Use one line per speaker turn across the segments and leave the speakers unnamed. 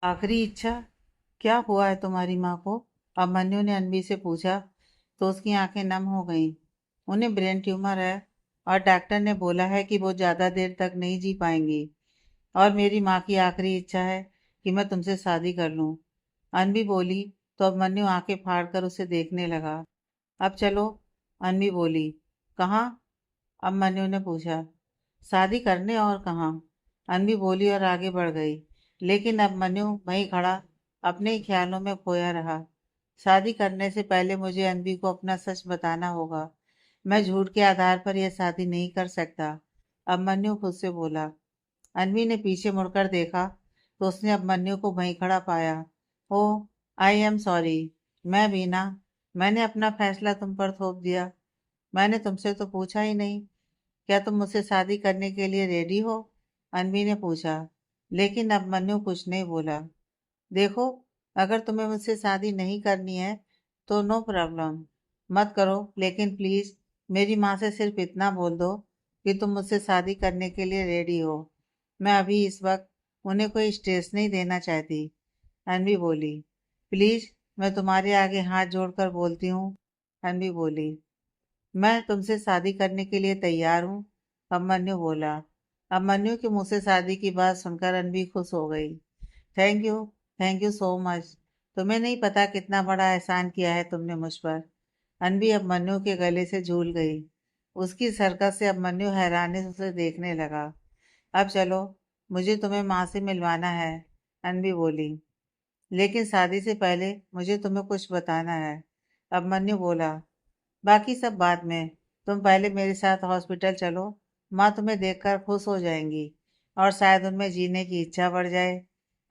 आखिरी इच्छा? क्या हुआ है तुम्हारी माँ को? अभिमन्यु ने अनबी से पूछा तो उसकी आंखें नम हो गईं। उन्हें ब्रेन ट्यूमर है और डॉक्टर ने बोला है कि वो ज़्यादा देर तक नहीं जी पाएंगी। और मेरी माँ की आखिरी इच्छा है कि मैं तुमसे शादी कर लूँ। अनबी बोली तो अभिमन्यु आंखें फाड़कर उसे देखने लगा। अब चलो, अनबी बोली। कहाँ? अभिमन्यु ने पूछा। शादी करने और कहाँ? अनबी बोली और आगे बढ़ गई। लेकिन अभिमन्यु वहीं खड़ा अपने ही ख्यालों में खोया रहा। शादी करने से पहले मुझे अनबी को अपना सच बताना होगा। मैं झूठ के आधार पर यह शादी नहीं कर सकता, अभिमन्यु खुद से बोला। अनबी ने पीछे मुड़कर देखा तो उसने अभिमन्यु को वहीं खड़ा पाया। ओह, आई एम सॉरी। मैं भी ना। मैंने अपना फैसला तुम पर थोप दिया। मैंने तुमसे तो पूछा ही नहीं। क्या तुम मुझसे शादी करने के लिए रेडी हो? अनबी ने पूछा। लेकिन अभिमन्यु कुछ नहीं बोला। देखो, अगर तुम्हें मुझसे शादी नहीं करनी है तो नो प्रॉब्लम, मत करो। लेकिन प्लीज मेरी माँ से सिर्फ इतना बोल दो कि तुम मुझसे शादी करने के लिए रेडी हो। मैं अभी इस वक्त उन्हें कोई स्ट्रेस नहीं देना चाहती। अनबी बोली। प्लीज, मैं तुम्हारे आगे हाथ जोड़कर बोलती हूँ। अनबी बोली। मैं तुमसे शादी करने के लिए तैयार हूँ, अभिमन्यु बोला। अभिमन्यु के मुंह से शादी की बात सुनकर अनबी खुश हो गई। Thank you, thank you so much. तुम्हें नहीं पता कितना बड़ा एहसान किया है तुमने मुझ पर। अनबी अभिमन्यु के गले से झूल गई। उसकी सरकत से अभिमन्यु हैरानी से उसे देखने लगा। अब चलो, मुझे तुम्हें माँ से मिलवाना है, अनबी बोली। लेकिन शादी से पहले मुझे तुम्हें कुछ बताना है, अभिमन्यु बोला। बाकी सब बाद में। तुम पहले मेरे साथ हॉस्पिटल चलो। माँ तुम्हें देखकर खुश हो जाएंगी और शायद उनमें जीने की इच्छा बढ़ जाए।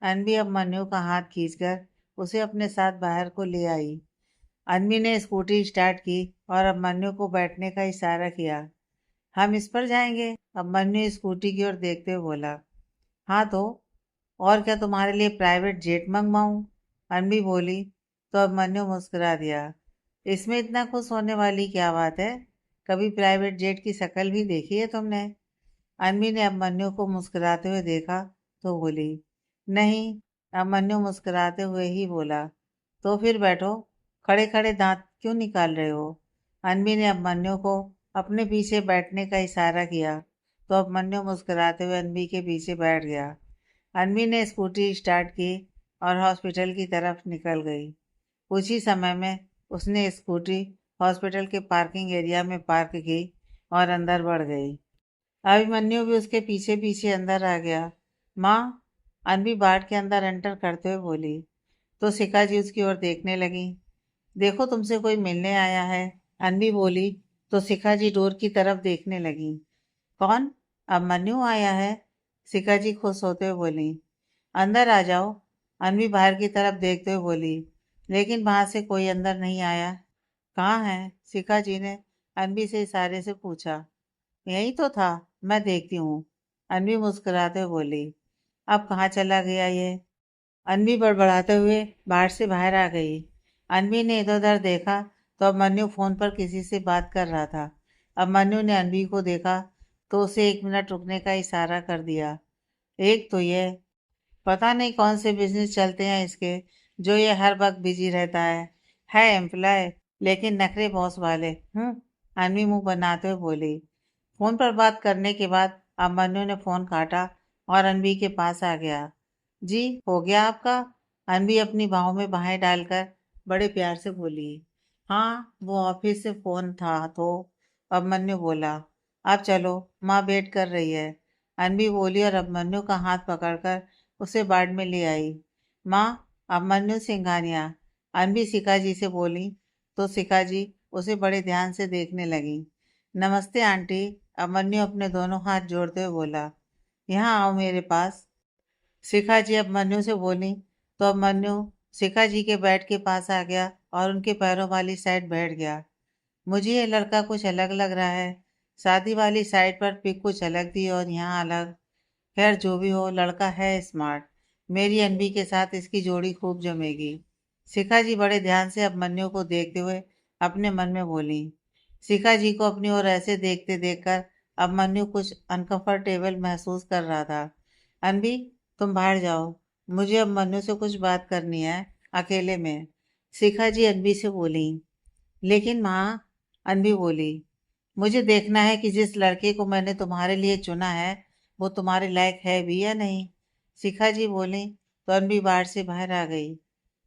अनबी अभिमन्यु का हाथ खींचकर उसे अपने साथ बाहर को ले आई। अनबी ने स्कूटी स्टार्ट की और अभिमन्यु को बैठने का इशारा किया। हम इस पर जाएंगे, अभिमन्यु स्कूटी की ओर देखते हुए बोला। हाँ तो, और क्या तुम्हारे लिए प्राइवेट जेट मंगवाऊं? अनबी बोली तो अभिमन्यु मुस्कुरा दिया। इसमें इतना खुश होने वाली क्या बात है? कभी प्राइवेट जेट की शक्ल भी देखी है तुमने? अनबी ने अभिमन्यु को मुस्कुराते हुए देखा तो बोली। नहीं, अभिमन्यु मुस्कुराते हुए ही बोला। तो फिर बैठो। खड़े खड़े दांत क्यों निकाल रहे हो? अनबी ने अभिमन्यु को अपने पीछे बैठने का इशारा किया तो अभिमन्यु मुस्कुराते हुए अनबी के पीछे बैठ गया। अनवी ने स्कूटी स्टार्ट की और हॉस्पिटल की तरफ निकल गई। कुछ ही समय में उसने स्कूटी हॉस्पिटल के पार्किंग एरिया में पार्क की और अंदर बढ़ गई। अभिमन्यु भी उसके पीछे पीछे अंदर आ गया। माँ, अनवी बाट के अंदर एंटर करते हुए बोली तो शिखा जी उसकी ओर देखने लगी। देखो, तुमसे कोई मिलने आया है, अनवी बोली तो शिखा जी डोर की तरफ देखने लगी। कौन? अभिमन्यु आया है, शिखा जी खुश होते हुए बोली। अंदर आ जाओ, अनवी बाहर की तरफ देखते हुए बोली। लेकिन वहां से कोई अंदर नहीं आया। कहाँ है? शिखा जी ने अनवी से इशारे से पूछा। यही तो था, मैं देखती हूँ, अनवी मुस्कुराते हुए बोली। अब कहाँ चला गया ये? अनवी बड़बड़ाते हुए बाहर से बाहर आ गई। अनवी ने इधर उधर देखा तो अभिमन्यु फोन पर किसी से बात कर रहा था। अभिमन्यु ने अनवी को देखा तो उसे 1 मिनट रुकने का इशारा कर दिया। एक तो ये, पता नहीं कौन से बिजनेस चलते हैं इसके, जो ये हर वक्त बिजी रहता है एम्प्लॉय, लेकिन नखरे बॉस वाले। अनवी मुंह बनाते हुए बोली। फोन पर बात करने के बाद अभिमन्यु ने फोन काटा और अनवी के पास आ गया। जी, हो गया आपका? अनवी अपनी बाहों में बाहें डालकर बड़े प्यार से बोली। हाँ, वो ऑफिस से फोन था तो, अभिमन्यु बोला। अब चलो, माँ वेट कर रही है, अनवी बोली और अभिमन्यु का हाथ पकड़कर उसे बाड़ में ले आई। माँ, अभिमन्यु सिंघानिया, अनवी शिखा जी से बोली तो शिखा जी उसे बड़े ध्यान से देखने लगी। नमस्ते आंटी, अभिमन्यु अपने दोनों हाथ जोड़ते हुए बोला। यहाँ आओ मेरे पास, शिखा जी अभिमन्यु से बोली तो अभिमन्यु शिखा जी के बेड के पास आ गया और उनके पैरों वाली साइड बैठ गया। मुझे ये लड़का कुछ अलग लग रहा है। शादी वाली साइड पर पिक कुछ अलग थी और यहाँ अलग। खैर, जो भी हो, लड़का है स्मार्ट। मेरी अनबी के साथ इसकी जोड़ी खूब जमेगी। शिखा जी बड़े ध्यान से अभिमन्यु को देखते हुए अपने मन में बोली। शिखा जी को अपनी ओर ऐसे देखते देखकर अभिमन्यु कुछ अनकंफर्टेबल महसूस कर रहा था। अनबी, तुम बाहर जाओ, मुझे अब मन्नू से कुछ बात करनी है, अकेले में। शिखा जी अनबी से बोली। लेकिन माँ, अनबी बोली, मुझे देखना है कि जिस लड़के को मैंने तुम्हारे लिए चुना है वो तुम्हारे लायक है भी या नहीं। शिखा जी बोली तो अनबी बाहर से बाहर आ गई।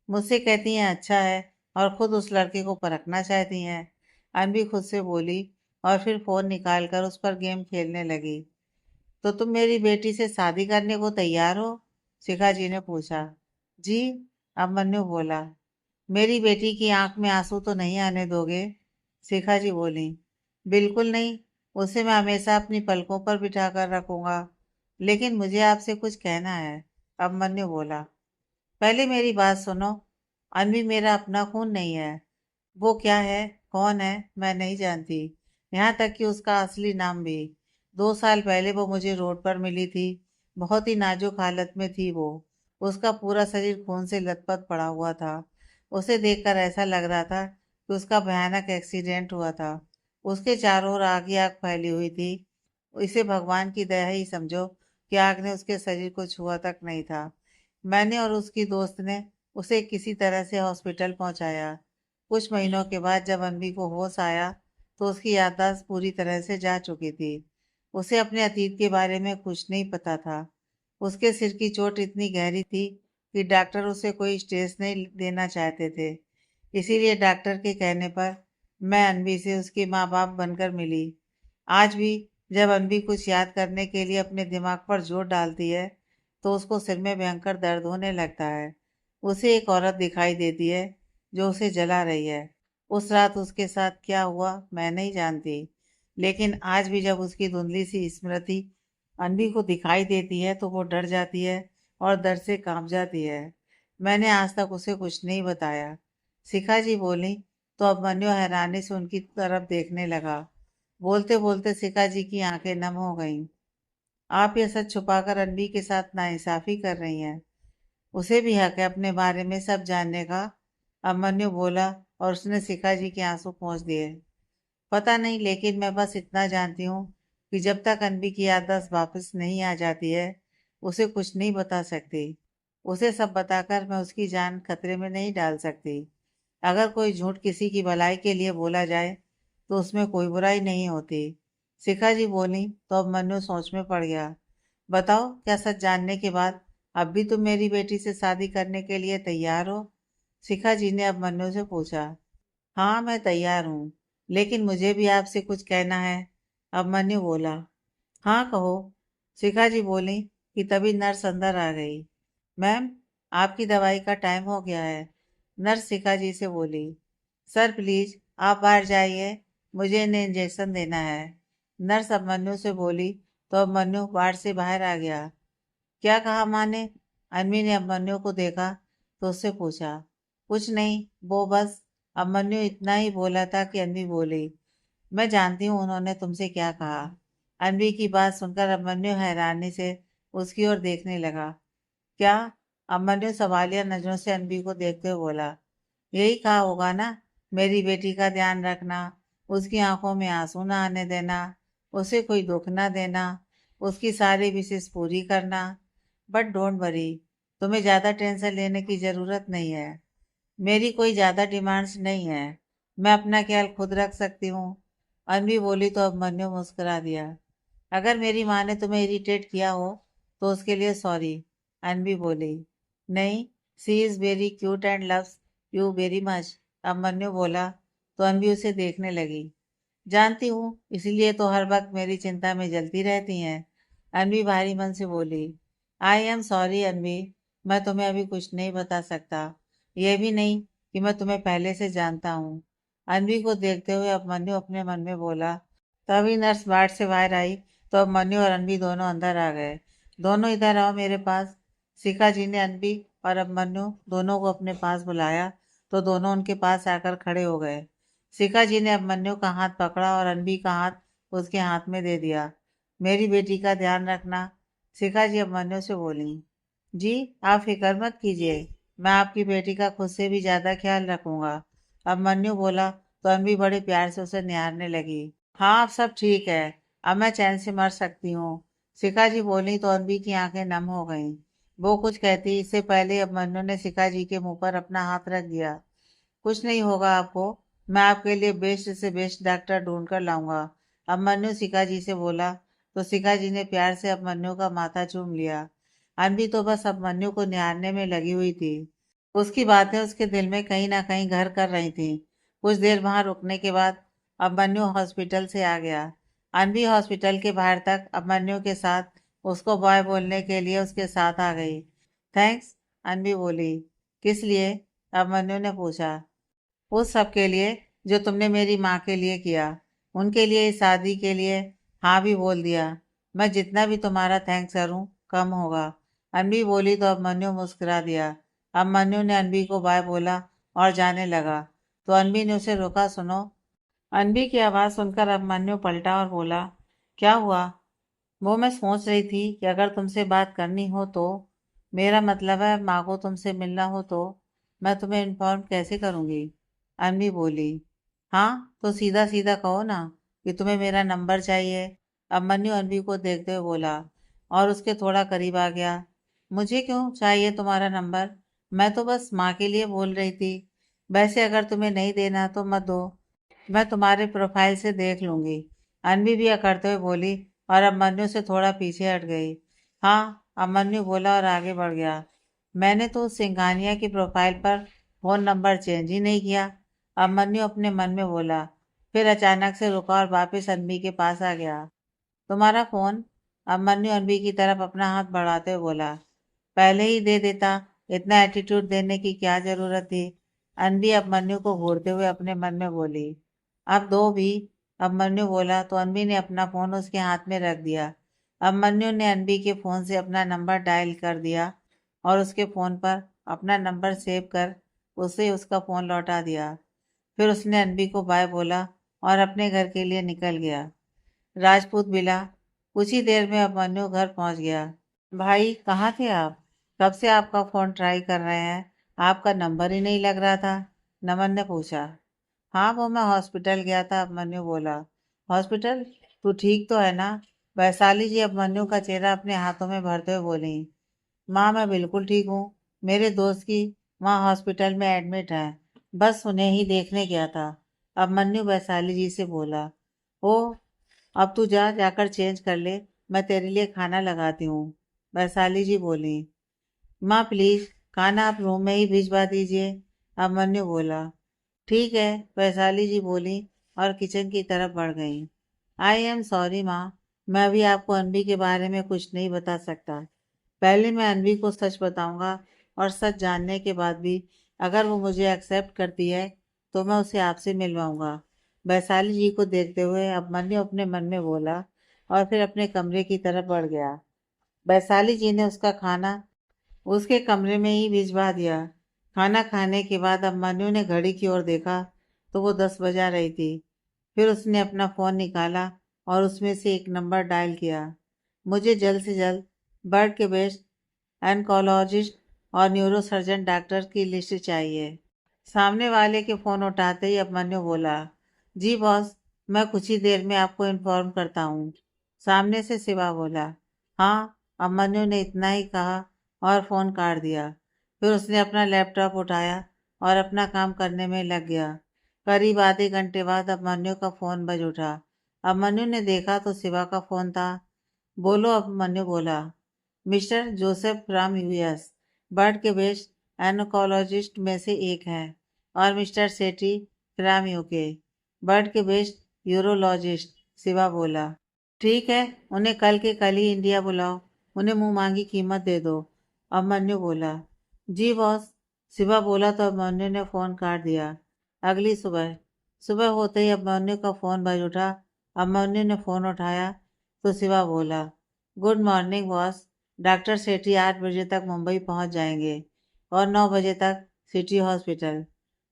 मुझसे कहती हैं अच्छा है, और खुद उस लड़के को परखना चाहती हैं। अनबी खुद से बोली और फिर फोन निकालकर उस पर गेम खेलने लगी। तो तुम मेरी बेटी से शादी करने को तैयार हो? शिखा जी ने पूछा। जी, अभिमन्यु बोला। मेरी बेटी की आंख में आंसू तो नहीं आने दोगे? शिखा जी बोली। बिल्कुल नहीं, उसे मैं हमेशा अपनी पलकों पर बिठा कर रखूंगा। लेकिन मुझे आपसे कुछ कहना है, अभिमन्यु बोला। पहले मेरी बात सुनो। अनवी मेरा अपना खून नहीं है। वो क्या है, कौन है, मैं नहीं जानती। यहाँ तक कि उसका असली नाम भी। 2 साल पहले वो मुझे रोड पर मिली थी। बहुत ही नाजुक हालत में थी वो। उसका पूरा शरीर खून से लथपथ पड़ा हुआ था। उसे देखकर ऐसा लग रहा था कि उसका भयानक एक्सीडेंट हुआ था। उसके चारों ओर आग ही आग फैली हुई थी। इसे भगवान की दया ही समझो कि आग ने उसके शरीर को छुआ तक नहीं था। मैंने और उसकी दोस्त ने उसे किसी तरह से हॉस्पिटल पहुंचाया। कुछ महीनों के बाद जब अनवी को होश आया तो उसकी याददाश्त पूरी तरह से जा चुकी थी। उसे अपने अतीत के बारे में कुछ नहीं पता था। उसके सिर की चोट इतनी गहरी थी कि डॉक्टर उसे कोई स्टेज नहीं देना चाहते थे। इसीलिए डॉक्टर के कहने पर मैं अनवी से उसके माँ बाप बनकर मिली। आज भी जब अनवी कुछ याद करने के लिए अपने दिमाग पर जोर डालती है तो उसको सिर में भयंकर दर्द होने लगता है। उसे एक औरत दिखाई देती है जो उसे जला रही है। उस रात उसके साथ क्या हुआ मैं नहीं जानती, लेकिन आज भी जब उसकी धुंधली सी स्मृति अनवी को दिखाई देती है तो वो डर जाती है और डर से कांप जाती है। मैंने आज तक उसे कुछ नहीं बताया। शिखा जी बोली तो अब मन्यो हैरानी से उनकी तरफ देखने लगा। बोलते बोलते शिखा जी की आंखें नम हो गईं। आप ये सच छुपाकर अनवी के साथ नाइंसाफी कर रही हैं। उसे भी हक है अपने बारे में सब जानने का, अभिमन्यु बोला, और उसने शिखा जी के आंसू पोंछ दिए। पता नहीं, लेकिन मैं बस इतना जानती हूँ कि जब तक अनवी की याददाश्त वापस नहीं आ जाती है उसे कुछ नहीं बता सकती। उसे सब बताकर मैं उसकी जान खतरे में नहीं डाल सकती। अगर कोई झूठ किसी की भलाई के लिए बोला जाए तो उसमें कोई बुराई नहीं होती। शिखा जी बोली तो अब मन्नू सोच में पड़ गया। बताओ, क्या सच जानने के बाद अब भी तुम मेरी बेटी से शादी करने के लिए तैयार हो? शिखा जी ने अब मन्नू से पूछा। हाँ, मैं तैयार हूँ, लेकिन मुझे भी आपसे कुछ कहना है, अब मन्नू बोला। हाँ, कहो। शिखा जी बोली कि तभी नर्स अंदर आ गई। मैम, आपकी दवाई का टाइम हो गया है, नर्स शिखा जी से बोली। सर प्लीज आप बाहर जाइए, मुझे इन्हें इंजेक्शन देना है, नर्स अभिमन्यु से बोली। तो अभिमन्यु वार्ड से बाहर आ गया। क्या कहा माँ ने? अनवी ने अभिमन्यु को देखा तो उससे पूछा। कुछ नहीं, वो बस। अभिमन्यु इतना ही बोला था कि अनवी बोली, मैं जानती हूँ उन्होंने तुमसे क्या कहा। अनवी की बात सुनकर अभिमन्यु हैरानी से उसकी ओर देखने लगा। क्या? अभिमन्यु सवालिया नजरों से अनवी को देखते हुए बोला। यही कहा होगा ना, मेरी बेटी का ध्यान रखना, उसकी आंखों में आंसू ना आने देना, उसे कोई दुख ना देना, उसकी सारी विशेष पूरी करना। बट डोंट वरी, तुम्हें ज़्यादा टेंशन लेने की ज़रूरत नहीं है। मेरी कोई ज़्यादा डिमांड्स नहीं है, मैं अपना ख्याल खुद रख सकती हूँ। अनवी बोली तो अब मन्नू मुस्कुरा दिया। अगर मेरी माँ ने तुम्हें इरिटेट किया हो तो उसके लिए सॉरी, अनवी बोली। नहीं, she is very cute and loves you very much, Abhimanyu बोला। तो अनवी उसे देखने लगी। जानती हूँ, इसलिए तो हर वक्त मेरी चिंता में जलती रहती हैं, अनवी भारी मन से बोली। आई एम सॉरी अनवी, मैं तुम्हें अभी कुछ नहीं बता सकता, यह भी नहीं कि मैं तुम्हें पहले से जानता हूँ। अनवी को देखते हुए अभिमन्यु अपने मन में बोला। तभी नर्स वार्ड से बाहर आई तो अभिमन्यु और अनवी दोनों अंदर आ गए। दोनों इधर आओ मेरे पास। शिखा जी ने अनवी और अभिमन्यु दोनों को अपने पास बुलाया तो दोनों उनके पास आकर खड़े हो गए। शिखा जी ने अभिमन्यु का हाथ पकड़ा और अनवी का हाथ उसके हाथ में दे दिया। मेरी बेटी का ध्यान रखना, शिखा जी अभिमन्यु से बोली। जी, आप फिक्र मत कीजिए, मैं आपकी बेटी का खुद से भी ज्यादा ख्याल रखूंगा, अभिमन्यु बोला। तो अनवी बड़े प्यार से उसे निहारने लगी। हाँ, अब सब ठीक है, अब मैं चैन से मर सकती हूँ, शिखा जी बोली। तो अनवी की आंखें नम हो गईं। वो कुछ कहती इससे पहले अभिमन्यु ने शिखा जी के मुंह पर अपना हाथ रख दिया। कुछ नहीं होगा आपको, मैं आपके लिए बेस्ट से बेस्ट डॉक्टर ढूंढ कर लाऊंगा, अभिमन्यु शिखा जी से बोला। तो शिखा जी ने प्यार से अभिमन्यु का माथा चूम लिया। अनवी तो बस अभिमन्यु को निहारने में लगी हुई थी। उसकी बातें उसके दिल में कहीं ना कहीं घर कर रही थी। कुछ देर वहां रुकने के बाद अभिमन्यु हॉस्पिटल से आ गया। अनवी हॉस्पिटल के बाहर तक अभिमन्यु के साथ उसको बाय बोलने के लिए उसके साथ आ गई। थैंक्स, अनवी बोली। किस लिए, अभिमन्यु ने पूछा। उस सब के लिए जो तुमने मेरी माँ के लिए किया, उनके लिए, इस शादी के लिए हाँ भी बोल दिया। मैं जितना भी तुम्हारा थैंक्स करूं कम होगा, अनवी बोली। तो अभिमन्यु मुस्कुरा दिया। अभिमन्यु ने अनवी को बाय बोला और जाने लगा। तो अनवी ने उसे रोका। सुनो। अनवी की आवाज़ सुनकर अभिमन्यु पलटा और बोला, क्या हुआ। वो मैं सोच रही थी कि अगर तुमसे बात करनी हो तो, मेरा मतलब है माँ को तुमसे मिलना हो तो, मैं तुम्हें इन्फॉर्म कैसे करूँगी। अनवी बोली, हाँ तो सीधा सीधा कहो ना कि तुम्हें मेरा नंबर चाहिए। अभिमन्यु अनवी को देखते हुए बोला और उसके थोड़ा करीब आ गया। मुझे क्यों चाहिए तुम्हारा नंबर, मैं तो बस माँ के लिए बोल रही थी। वैसे अगर तुम्हें नहीं देना तो मत दो, मैं तुम्हारे प्रोफाइल से देख लूंगी। अनवी भी अकड़ते हुए बोली और अभिमन्यु से थोड़ा पीछे हट गई। हाँ, अभिमन्यु बोला और आगे बढ़ गया। मैंने तो उस सिंघानिया की प्रोफाइल पर फ़ोन नंबर चेंज ही नहीं किया, अभिमन्यु अपने मन में बोला। फिर अचानक से रुका और वापस अनवी के पास आ गया। तुम्हारा फ़ोन, अभिमन्यु अनवी की तरफ अपना हाथ बढ़ाते हुए बोला। पहले ही दे देता, इतना एटीट्यूड देने की क्या जरूरत थी। अनवी अभिमन्यु को घूरते हुए अपने मन में बोली। अब दो भी, अभिमन्यु बोला। तो अनवी ने अपना फोन उसके हाथ में रख दिया। अभिमन्यु ने अनवी के फोन से अपना नंबर डायल कर दिया और उसके फोन पर अपना नंबर सेव कर उसे उसका फोन लौटा दिया। फिर उसने अनवी को बाय बोला और अपने घर के लिए निकल गया। राजपूत बिला। कुछ ही देर में अभिमन्यु घर पहुंच गया। भाई कहाँ थे आप, कब से आपका फोन ट्राई कर रहे हैं, आपका नंबर ही नहीं लग रहा था, नमन ने पूछा। हाँ वो मैं हॉस्पिटल गया था, अभिमन्यु बोला। हॉस्पिटल, तू ठीक तो है ना। वैशाली जी अभिमन्यु का चेहरा अपने हाथों में भरते हुए बोली। माँ मैं बिल्कुल ठीक हूँ, मेरे दोस्त की माँ हॉस्पिटल में एडमिट है, बस उन्हें ही देखने गया था, अभिमन्यु वैशाली जी से बोला। ओ, अब तू जा, जाकर चेंज कर ले, मैं तेरे लिए खाना लगाती हूँ, वैशाली जी बोली। माँ प्लीज खाना आप रूम में ही भिजवा दीजिए, अभिमन्यु बोला। ठीक है, वैशाली जी बोली और किचन की तरफ बढ़ गई। आई एम सॉरी माँ, मैं अभी आपको अनवी के बारे में कुछ नहीं बता सकता। पहले मैं अनवी को सच बताऊंगा और सच जानने के बाद भी अगर वो मुझे एक्सेप्ट करती है तो मैं उसे आपसे मिलवाऊंगा, वैशाली जी को देखते हुए अभिमन्यु अपने मन में बोला और फिर अपने कमरे की तरफ बढ़ गया। वैशाली जी ने उसका खाना उसके कमरे में ही भिजवा दिया। खाना खाने के बाद अभिमन्यु ने घड़ी की ओर देखा तो वो 10 बजा रही थी। फिर उसने अपना फ़ोन निकाला और उसमें से एक नंबर डायल किया। मुझे जल्द से जल्द बर्ड के बेस्ट एनकोलॉजिस्ट और न्यूरोसर्जन डॉक्टर की लिस्ट चाहिए। सामने वाले के फ़ोन उठाते ही अभिमन्यु बोला, जी बॉस, मैं कुछ ही देर में आपको इन्फॉर्म करता हूँ। सामने से शिवा बोला। हाँ, अभिमन्यु ने इतना ही कहा और फ़ोन काट दिया। फिर उसने अपना लैपटॉप उठाया और अपना काम करने में लग गया। करीब आधे घंटे बाद अभिमन्यु का फ़ोन बज उठा। अभिमन्यु ने देखा तो शिवा का फ़ोन था। बोलो, अभिमन्यु बोला। Mister Joseph from US, bird के बेस्ट एनकोलॉजिस्ट में से एक हैं, और mister Sethi from UK, bird के बेस्ट यूरोलॉजिस्ट, शिवा बोला। ठीक है, उन्हें कल के कल ही इंडिया बुलाओ, उन्हें मुंह मांगी कीमत दे दो, अभिमन्यु बोला। जी बॉस, शिवा बोला। तो अभिमन्यु ने फ़ोन काट दिया। अगली सुबह सुबह होते ही अभिमन्यु का फ़ोन बज उठा। अभिमन्यु ने फ़ोन उठाया तो शिवा बोला, गुड मॉर्निंग बॉस, डॉक्टर सेठी 8 बजे तक मुंबई पहुंच जाएंगे और 9 बजे तक सिटी हॉस्पिटल,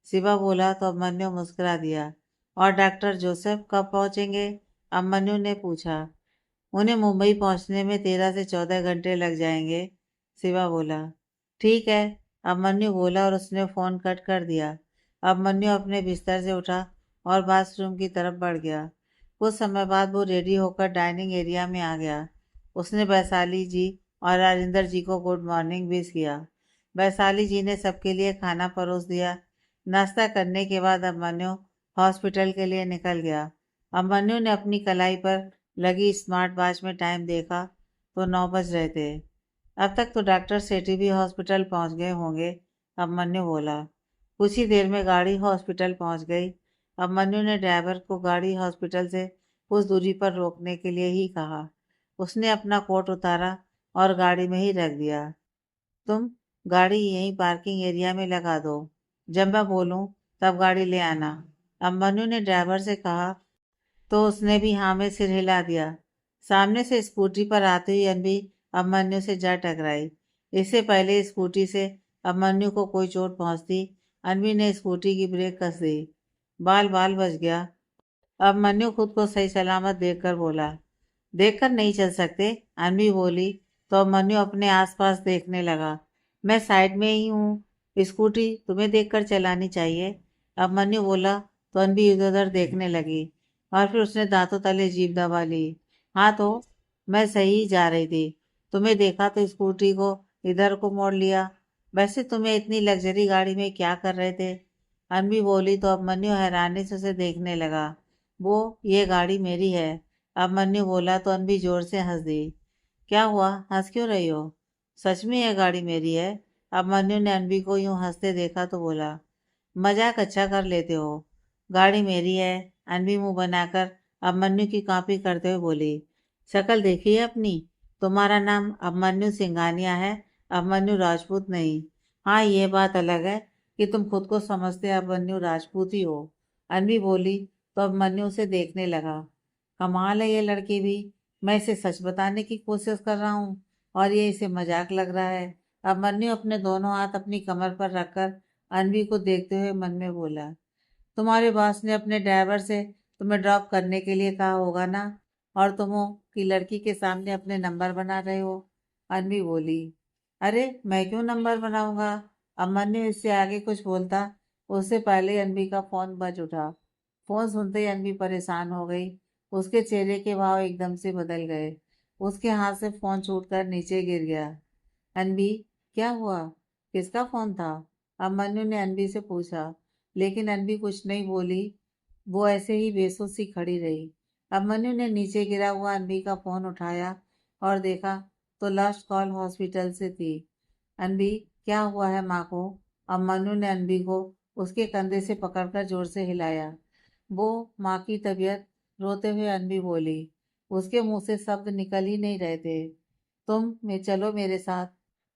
शिवा बोला। तो अभिमन्यु मुस्कुरा दिया। और डॉक्टर जोसेफ कब पहुंचेंगे, अभिमन्यु ने पूछा। उन्हें मुंबई पहुंचने में 13 से 14 घंटे लग जाएंगे, शिवा बोला। ठीक है, अभिमन्यु बोला और उसने फ़ोन कट कर दिया। अभिमन्यु अपने बिस्तर से उठा और बाथरूम की तरफ बढ़ गया। कुछ समय बाद वो रेडी होकर डाइनिंग एरिया में आ गया। उसने वैशाली जी और राजेंद्र जी को गुड मॉर्निंग विश किया। वैशाली जी ने सबके लिए खाना परोस दिया। नाश्ता करने के बाद अभिमन्यु हॉस्पिटल के लिए निकल गया। अभिमन्यु ने अपनी कलाई पर लगी स्मार्ट वॉच में टाइम देखा तो 9 बज रहे थे। अब तक तो डॉक्टर सेठी भी हॉस्पिटल पहुंच गए होंगे, अभिमन्यु बोला। कुछ ही देर में गाड़ी हॉस्पिटल पहुंच गई। अभिमन्यु ने ड्राइवर को गाड़ी हॉस्पिटल से कुछ दूरी पर रोकने के लिए ही कहा। उसने अपना कोट उतारा और गाड़ी में ही रख दिया। तुम गाड़ी यहीं पार्किंग एरिया में लगा दो, जब मैं बोलूं तब गाड़ी ले आना, अभिमन्यु ने ड्राइवर से कहा तो उसने भी हाँ में सिर हिला दिया। सामने से स्कूटी पर आती हुई अनबी अभिमन्यु से जा टकराई। इससे पहले स्कूटी से अभिमन्यु को कोई चोट पहुंचती, अनबी ने स्कूटी की ब्रेक कस दी। बाल बाल बच गया। अभिमन्यु खुद को सही सलामत देखकर बोला। देखकर नहीं चल सकते, अनबी बोली तो अभिमन्यु अपने आसपास देखने लगा। मैं साइड में ही हूँ, स्कूटी तुम्हें देखकर चलानी चाहिए, अभिमन्यु बोला तो अनबी इधर उधर देखने लगी और फिर उसने दांतों तले जीभ दबा ली। हाँ तो मैं सही जा रही थी, तुम्हें देखा तो स्कूटी को इधर को मोड़ लिया। वैसे तुम्हें इतनी लग्जरी गाड़ी में क्या कर रहे थे, अनबी बोली तो अभिमन्यु हैरानी से उसे देखने लगा। वो ये गाड़ी मेरी है, अभिमन्यु बोला तो अनबी जोर से हंस दी। क्या हुआ, हंस क्यों रही हो? सच में यह गाड़ी मेरी है, अभिमन्यु ने अनबी को यूं हंसते देखा तो बोला। मजाक अच्छा कर लेते हो, गाड़ी मेरी है, अनबी मुंह बनाकर अभिमन्यु की कॉपी करते हुए बोली। शक्ल देखी है अपनी, तुम्हारा नाम अभिमन्यु सिंघानिया है, अभिमन्यु राजपूत नहीं। हाँ ये बात अलग है कि तुम खुद को समझते अभिमन्यु राजपूत ही हो, अनबी बोली तो अभिमन्यु उसे देखने लगा। कमाल है ये लड़की भी, मैं इसे सच बताने की कोशिश कर रहा हूँ और ये इसे मजाक लग रहा है। अभिमन्यु अपने दोनों हाथ अपनी कमर पर रखकर अनबी को देखते हुए मन में बोला। तुम्हारे बॉस ने अपने ड्राइवर से तुम्हें ड्रॉप करने के लिए कहा होगा ना, और तुम हो कि लड़की के सामने अपने नंबर बना रहे हो, अनबी बोली। अरे मैं क्यों नंबर बनाऊंगा, अभिमन्यु इससे आगे कुछ बोलता उससे पहले अनबी का फोन बज उठा। फोन सुनते ही अनबी परेशान हो गई। उसके चेहरे के भाव एकदम से बदल गए। उसके हाथ से फोन छूटकर नीचे गिर गया। अनबी, क्या हुआ, किसका फोन था, अभिमन्यु ने अनबी से पूछा। लेकिन अनबी कुछ नहीं बोली, वो ऐसे ही बेसुध सी खड़ी रही। अभिमन्यु ने नीचे गिरा हुआ अनबी का फोन उठाया और देखा तो लास्ट कॉल हॉस्पिटल से थी। अनबी, क्या हुआ है माँ को, अभिमन्यु ने अनबी को उसके कंधे से पकड़कर जोर से हिलाया। वो माँ की तबीयत, रोते हुए अनबी बोली। उसके मुंह से शब्द निकल ही नहीं रहे थे। तुम में चलो मेरे साथ,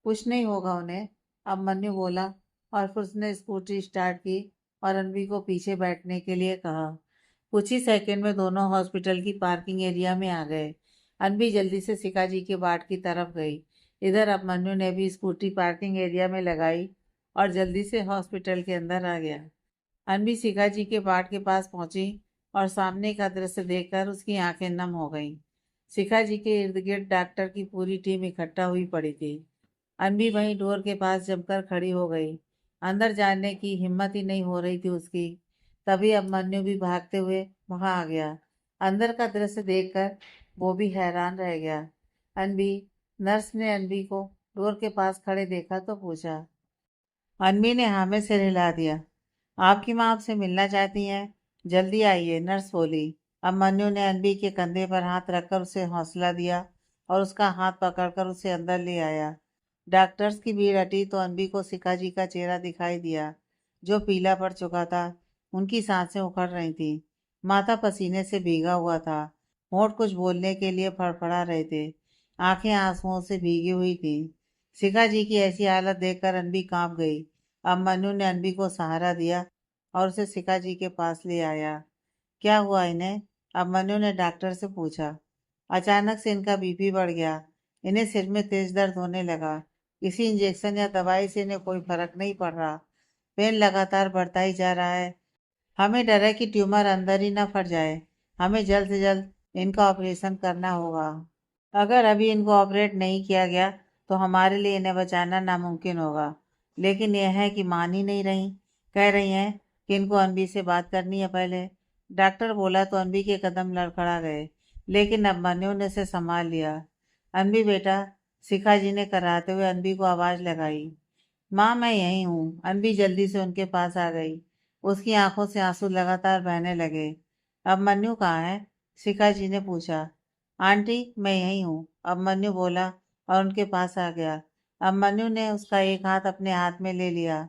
कुछ नहीं होगा उन्हें, अभिमन्यु बोला और फिर उसने स्कूटी स्टार्ट की और अनबी को पीछे बैठने के लिए कहा। कुछ ही सेकंड में दोनों हॉस्पिटल की पार्किंग एरिया में आ गए। अनबी जल्दी से सिका जी के बाट की तरफ गई। इधर अभिमन्यु ने भी स्कूटी पार्किंग एरिया में लगाई और जल्दी से हॉस्पिटल के अंदर आ गया। अनबी शिखा जी के बाट के पास पहुंची और सामने का दृश्य देखकर उसकी आंखें नम हो गईं। शिखा जी के इर्द गिर्द डॉक्टर की पूरी टीम इकट्ठा हुई पड़ी थी। अनबी वहीं डोर के पास जमकर खड़ी हो गई। अंदर जाने की हिम्मत ही नहीं हो रही थी उसकी। तभी अभिमन्यु भी भागते हुए वहां आ गया। अंदर का दृश्य देखकर वो भी हैरान रह गया। अनबी, नर्स ने अनबी को डोर के पास खड़े देखा तो पूछा। अनबी ने हाँ में सिर हिला दिया। आपकी माँ आपसे मिलना चाहती हैं, जल्दी आइए, नर्स बोली। अभिमन्यु ने अनबी के कंधे पर हाथ रखकर उसे हौसला दिया और उसका हाथ पकड़कर उसे अंदर ले आया। डॉक्टर्स की भीड़ हटी तो अनबी को शिखा जी का चेहरा दिखाई दिया, जो पीला पड़ चुका था। उनकी सांसें उखड़ रही थी, माथा पसीने से भीगा हुआ था, होंठ कुछ बोलने के लिए फड़फड़ा रहे थे, आंखें आंसुओं से भीगी हुई थी। शिखा जी की ऐसी हालत देखकर अनबी कांप गई। अभिमन्यु ने अनबी को सहारा दिया और उसे शिखा जी के पास ले आया। क्या हुआ इन्हें, अभिमन्यु ने डॉक्टर से पूछा। अचानक से इनका बीपी बढ़ गया, इन्हें सिर में तेज दर्द होने लगा। किसी इंजेक्शन या दवाई से इन्हें कोई फर्क नहीं पड़ रहा, पेन लगातार बढ़ता ही जा रहा है। हमें डर है कि ट्यूमर अंदर ही ना फट जाए। हमें जल्द से जल्द इनका ऑपरेशन करना होगा। अगर अभी इनको ऑपरेट नहीं किया गया तो हमारे लिए इन्हें बचाना नामुमकिन होगा। लेकिन यह है कि मान ही नहीं रही, कह रही हैं कि इनको अनबी से बात करनी है पहले। डॉक्टर बोला तो अनबी के कदम लड़खड़ा गए, लेकिन अभिमन्यु ने उसे संभाल लिया। अनबी बेटा, शिखा जी ने कराते हुए अनबी को आवाज लगाई। माँ, मैं यहीं हूँ। अनबी जल्दी से उनके पास आ गई। उसकी आंखों से आंसू लगातार बहने लगे। अब मन्नू कहाँ है? शिखा जी ने पूछा। आंटी, मैं यहीं हूँ, अब मन्नू बोला और उनके पास आ गया। अब मन्नू ने उसका एक हाथ अपने हाथ में ले लिया।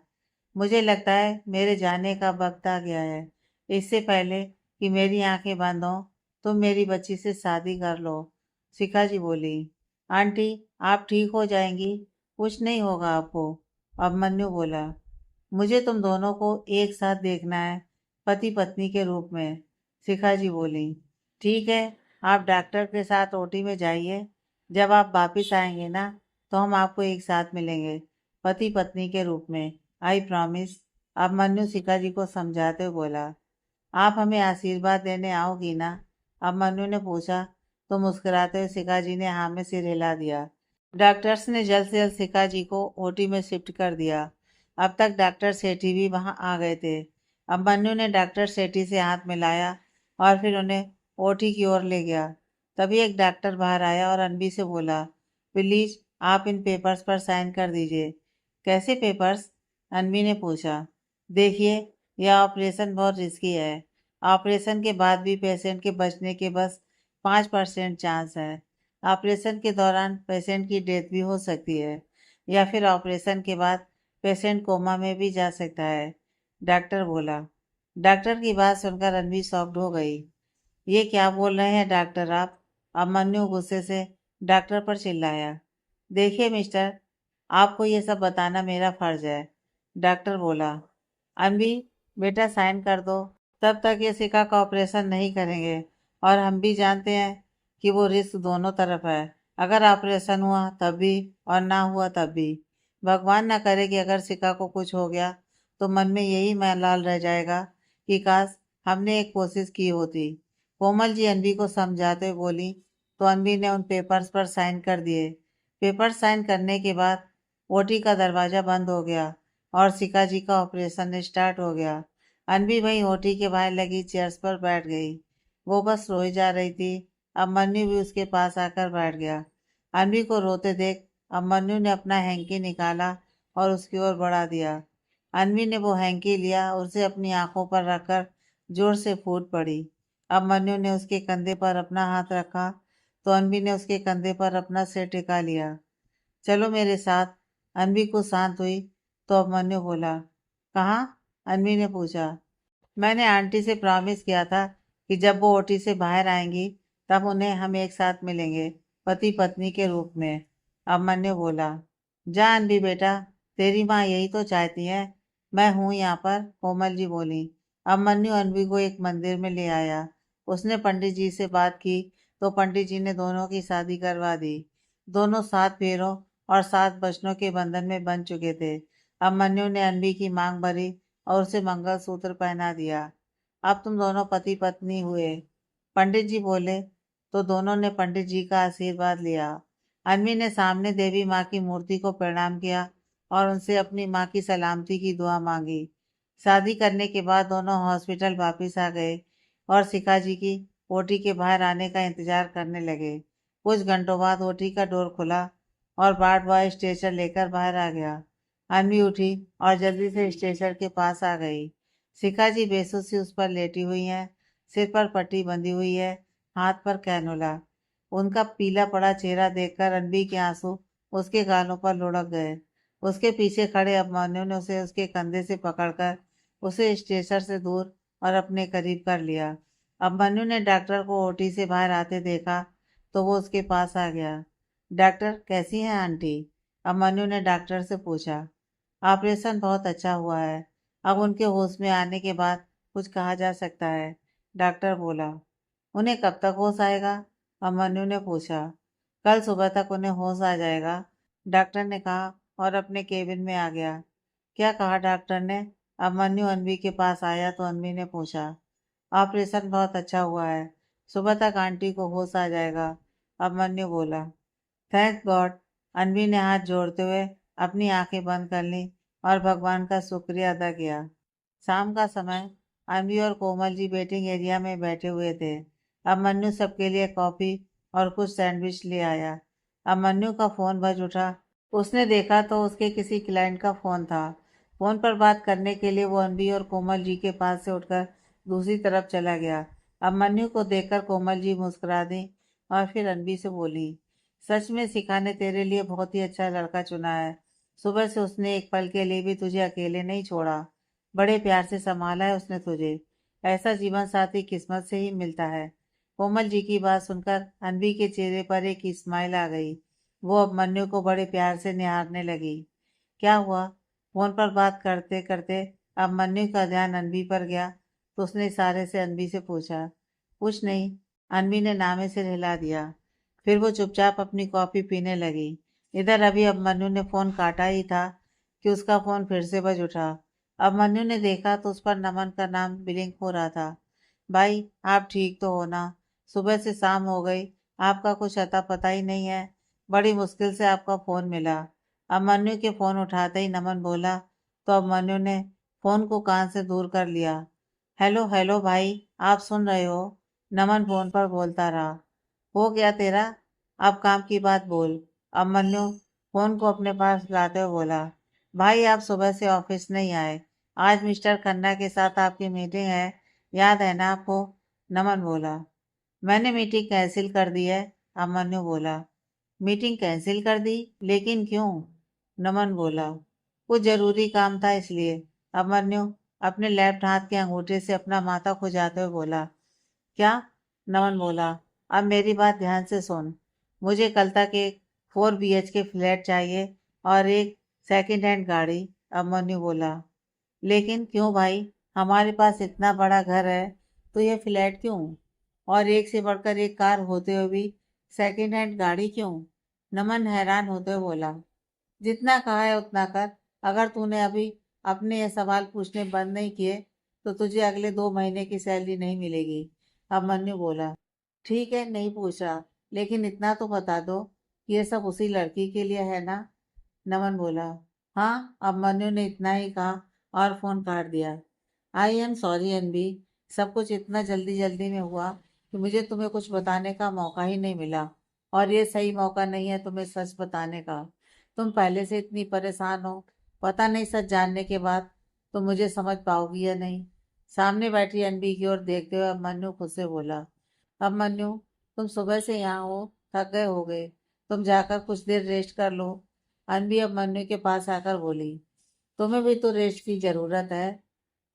मुझे लगता है मेरे जाने का वक्त आ गया है। इससे पहले कि मेरी आंखें बंद हों, तुम मेरी बच्ची से शादी कर लो। शिखा जी बोली। आंटी, आप ठीक हो जाएंगी, कुछ नहीं होगा आपको। अभिमन्यु बोला। मुझे तुम दोनों को एक साथ देखना है, पति पत्नी के रूप में। शिखा जी बोली। ठीक है, आप डॉक्टर के साथ ओटी में जाइए। जब आप वापिस आएंगे ना, तो हम आपको एक साथ मिलेंगे, पति पत्नी के रूप में। I promise. अभिमन्यु शिखा जी को समझाते हुए बोला। आप हमें आशीर्वाद देने आओगी ना? अभिमन्यु ने पूछा तो मुस्कुराते हुए शिखा जी ने हाँ में सिर हिला दिया। डॉक्टर्स ने जल्द से जल्द शिखा जी को ओटी में शिफ्ट कर दिया। अब तक डॉक्टर सेठी भी वहां आ गए थे। अभिमन्यु ने डॉक्टर सेठी से हाथ मिलाया और फिर उन्हें ओटी की ओर ले गया। तभी एक डॉक्टर बाहर आया और अनबी से बोला, प्लीज आप इन पेपर्स पर साइन कर दीजिए। कैसे पेपर्स? अनबी ने पूछा। देखिए, यह ऑपरेशन बहुत रिस्की है। ऑपरेशन के बाद भी पेशेंट के बचने के बस 5% चांस है। ऑपरेशन के दौरान पेशेंट की डेथ भी हो सकती है, या फिर ऑपरेशन के बाद पेशेंट कोमा में भी जा सकता है, डॉक्टर बोला। डॉक्टर की बात सुनकर रणवीर शॉक्ड हो गई। ये क्या बोल रहे हैं डॉक्टर आप? अभिमन्यु गुस्से से डॉक्टर पर चिल्लाया। देखिए मिस्टर, आपको ये सब बताना मेरा फर्ज है, डॉक्टर बोला। अनबी, बेटा साइन कर दो। तब तक ये शिखा का ऑपरेशन नहीं करेंगे, और हम भी जानते हैं कि वो रिस्क दोनों तरफ है। अगर ऑपरेशन हुआ तब भी और ना हुआ तब भी। भगवान ना करे कि अगर शिखा को कुछ हो गया तो मन में यही मलाल रह जाएगा कि काश हमने एक कोशिश की होती। कोमल जी अनबी को समझाते हुए बोली तो अनबी ने उन पेपर्स पर साइन कर दिए। पेपर साइन करने के बाद ओटी का दरवाजा बंद हो गया और शिखा जी का ऑपरेशन स्टार्ट हो गया। अनबी वहीं ओटी के बाहर लगी चेयर्स पर बैठ गई। वो बस रोई जा रही थी। अब मन्नू भी उसके पास आकर बैठ गया। अनबी को रोते देख अब मन्नू ने अपना हैंकी निकाला और उसकी ओर बढ़ा दिया। अनबी ने वो हैंकी लिया और उसे अपनी आंखों पर रखकर जोर से फूट पड़ी। अब मन्नू ने उसके कंधे पर अपना हाथ रखा तो अनबी ने उसके कंधे पर अपना सिर टिका लिया। चलो मेरे साथ। अनबी को शांत हुई तो अभिमन्यु बोला। कहाँ? अनबी ने पूछा। मैंने आंटी से प्रॉमिस किया था कि जब वो ओटी से बाहर आएंगी तब उन्हें हम एक साथ मिलेंगे, पति पत्नी के रूप में। अभिमन्यु बोला। जा अनबी बेटा, तेरी माँ यही तो चाहती है। मैं हूँ यहाँ पर, कोमल जी बोली। अभिमन्यु अनबी को एक मंदिर में ले आया। उसने पंडित जी से बात की तो पंडित जी ने दोनों की शादी करवा दी। दोनों 7 फेरों और 7 वचनों के बंधन में बन चुके थे। अभिमन्यु ने अनबी की मांग भरी और उसे मंगलसूत्र पहना दिया। अब तुम दोनों पति पत्नी हुए, पंडित जी बोले। तो दोनों ने पंडित जी का आशीर्वाद लिया। अनवी ने सामने देवी माँ की मूर्ति को प्रणाम किया और उनसे अपनी माँ की सलामती की दुआ मांगी। शादी करने के बाद दोनों हॉस्पिटल वापस आ गए और शिखा जी की ओटी के बाहर आने का इंतजार करने लगे। कुछ घंटों बाद ओटी का डोर खुला और वार्ड बॉय स्ट्रेचर लेकर बाहर आ गया। अनवी उठी और जल्दी से स्टेशन के पास आ गई। शिखा जी बेसुसी उस पर लेटी हुई हैं, सिर पर पट्टी बंधी हुई है, हाथ पर कैनोला। उनका पीला पड़ा चेहरा देखकर रणबीर के आंसू उसके गालों पर लुढ़क गए। उसके पीछे खड़े अभिमन्यु ने उसे उसके कंधे से पकड़कर उसे स्टेशन से दूर और अपने करीब कर लिया। अभिमन्यु ने डॉक्टर को ओटी से बाहर आते देखा तो वो उसके पास आ गया। डॉक्टर, कैसी हैं आंटी? अभिमन्यु ने डॉक्टर से पूछा। ऑपरेशन बहुत अच्छा हुआ है। अब उनके होश में आने के बाद कुछ कहा जा सकता है, डॉक्टर बोला। उन्हें कब तक होश आएगा? अभिमन्यु ने पूछा। कल सुबह तक उन्हें होश आ जाएगा, डॉक्टर ने कहा और अपने केबिन में आ गया। क्या कहा डॉक्टर ने? अभिमन्यु अनवी के पास आया तो अनवी ने पूछा। ऑपरेशन बहुत अच्छा हुआ है, सुबह तक आंटी को होश आ जाएगा, अभिमन्यु बोला। Thank God. अनवी ने हाथ जोड़ते हुए अपनी आंखें बंद कर ली और भगवान का शुक्रिया अदा किया। शाम का समय। अनवी और कोमल जी वेटिंग एरिया में बैठे हुए थे। अब मन्नू सबके लिए कॉफी और कुछ सैंडविच ले आया। अभिमन्यु का फोन बज उठा। उसने देखा तो उसके किसी क्लाइंट का फोन था। फोन पर बात करने के लिए वो अनबी और कोमल जी के पास से उठकर दूसरी तरफ चला गया। अभिमन्यु को देखकर कोमल जी मुस्कुरा दी और फिर अनबी से बोली, सच में शिखा ने तेरे लिए बहुत ही अच्छा लड़का चुना है। सुबह से उसने एक पल के लिए भी तुझे अकेले नहीं छोड़ा। बड़े प्यार से संभाला है उसने तुझे। ऐसा जीवन साथी किस्मत से ही मिलता है। कोमल जी की बात सुनकर अनबी के चेहरे पर एक स्माइल आ गई। वो अभिमन्यु को बड़े प्यार से निहारने लगी। क्या हुआ? फोन पर बात करते करते अभिमन्यु का ध्यान अनबी पर गया तो उसने इशारे से अनबी से पूछा। कुछ नहीं, अनबी ने नामे से हिला दिया। फिर वो चुपचाप अपनी कॉफी पीने लगी। इधर अभी अभिमन्यु ने फोन काटा ही था कि उसका फोन फिर से बज उठा। अभिमन्यु ने देखा तो उस पर नमन का नाम ब्लिंक हो रहा था। भाई, आप ठीक तो हो ना? सुबह से शाम हो गई, आपका कुछ अता पता ही नहीं है। बड़ी मुश्किल से आपका फोन मिला। अभिमन्यु के फोन उठाते ही नमन बोला तो अभिमन्यु ने फोन को कान से दूर कर लिया। हेलो हेलो भाई, आप सुन रहे हो? नमन फोन पर बोलता रहा। हो गया तेरा? अब काम की बात बोल। अभिमन्यु फोन को अपने पास लाते हुए बोला। भाई, आप सुबह से ऑफिस नहीं आए। आज मिस्टर खन्ना के साथ आपकी मीटिंग है, याद है ना आपको? नमन बोला। मैंने मीटिंग कैंसिल कर दी है। अभिमन्यु बोला। मीटिंग कैंसिल कर दी? लेकिन क्यों? नमन बोला। कुछ जरूरी काम था इसलिए। अभिमन्यु अपने लेफ्ट हाथ के अंगूठे से अपना माथा खुजाते हुए बोला। क्या? नमन बोला। अब मेरी बात ध्यान से सुन। मुझे कल तक एक 4 BHK फ्लैट चाहिए और एक सेकंड हैंड गाड़ी। अभिमन्यु बोला। लेकिन क्यों भाई? हमारे पास इतना बड़ा घर है तो ये फ्लैट क्यों? और एक से बढ़कर एक कार होते हुए भी सेकंड हैंड गाड़ी क्यों? नमन हैरान होते हुए बोला। जितना कहा है उतना कर। अगर तूने अभी अपने ये सवाल पूछने बंद नहीं किए तो तुझे अगले 2 महीने की सैलरी नहीं मिलेगी। अभिमन्यु बोला। ठीक है, नहीं पूछ रहा, लेकिन इतना तो बता दो कि ये सब उसी लड़की के लिए है ना? नमन बोला। हाँ, अभिमन्यु ने इतना ही कहा और फोन काट दिया। आई एम सॉरी अनबी, सब कुछ इतना जल्दी जल्दी में हुआ कि मुझे तुम्हें कुछ बताने का मौका ही नहीं मिला। और ये सही मौका नहीं है तुम्हें सच बताने का। तुम पहले से इतनी परेशान हो, पता नहीं सच जानने के बाद तुम मुझे समझ पाओगी या नहीं। सामने बैठी अनबी की ओर देखते हुए अभिमन्यु खुद से बोला। अभिमन्यु, तुम सुबह से यहाँ हो, थक गए होगे, तुम जाकर कुछ देर रेस्ट कर लो। अनबी अभिमन्यु के पास आकर बोली। तुम्हें भी तो रेस्ट की जरूरत है।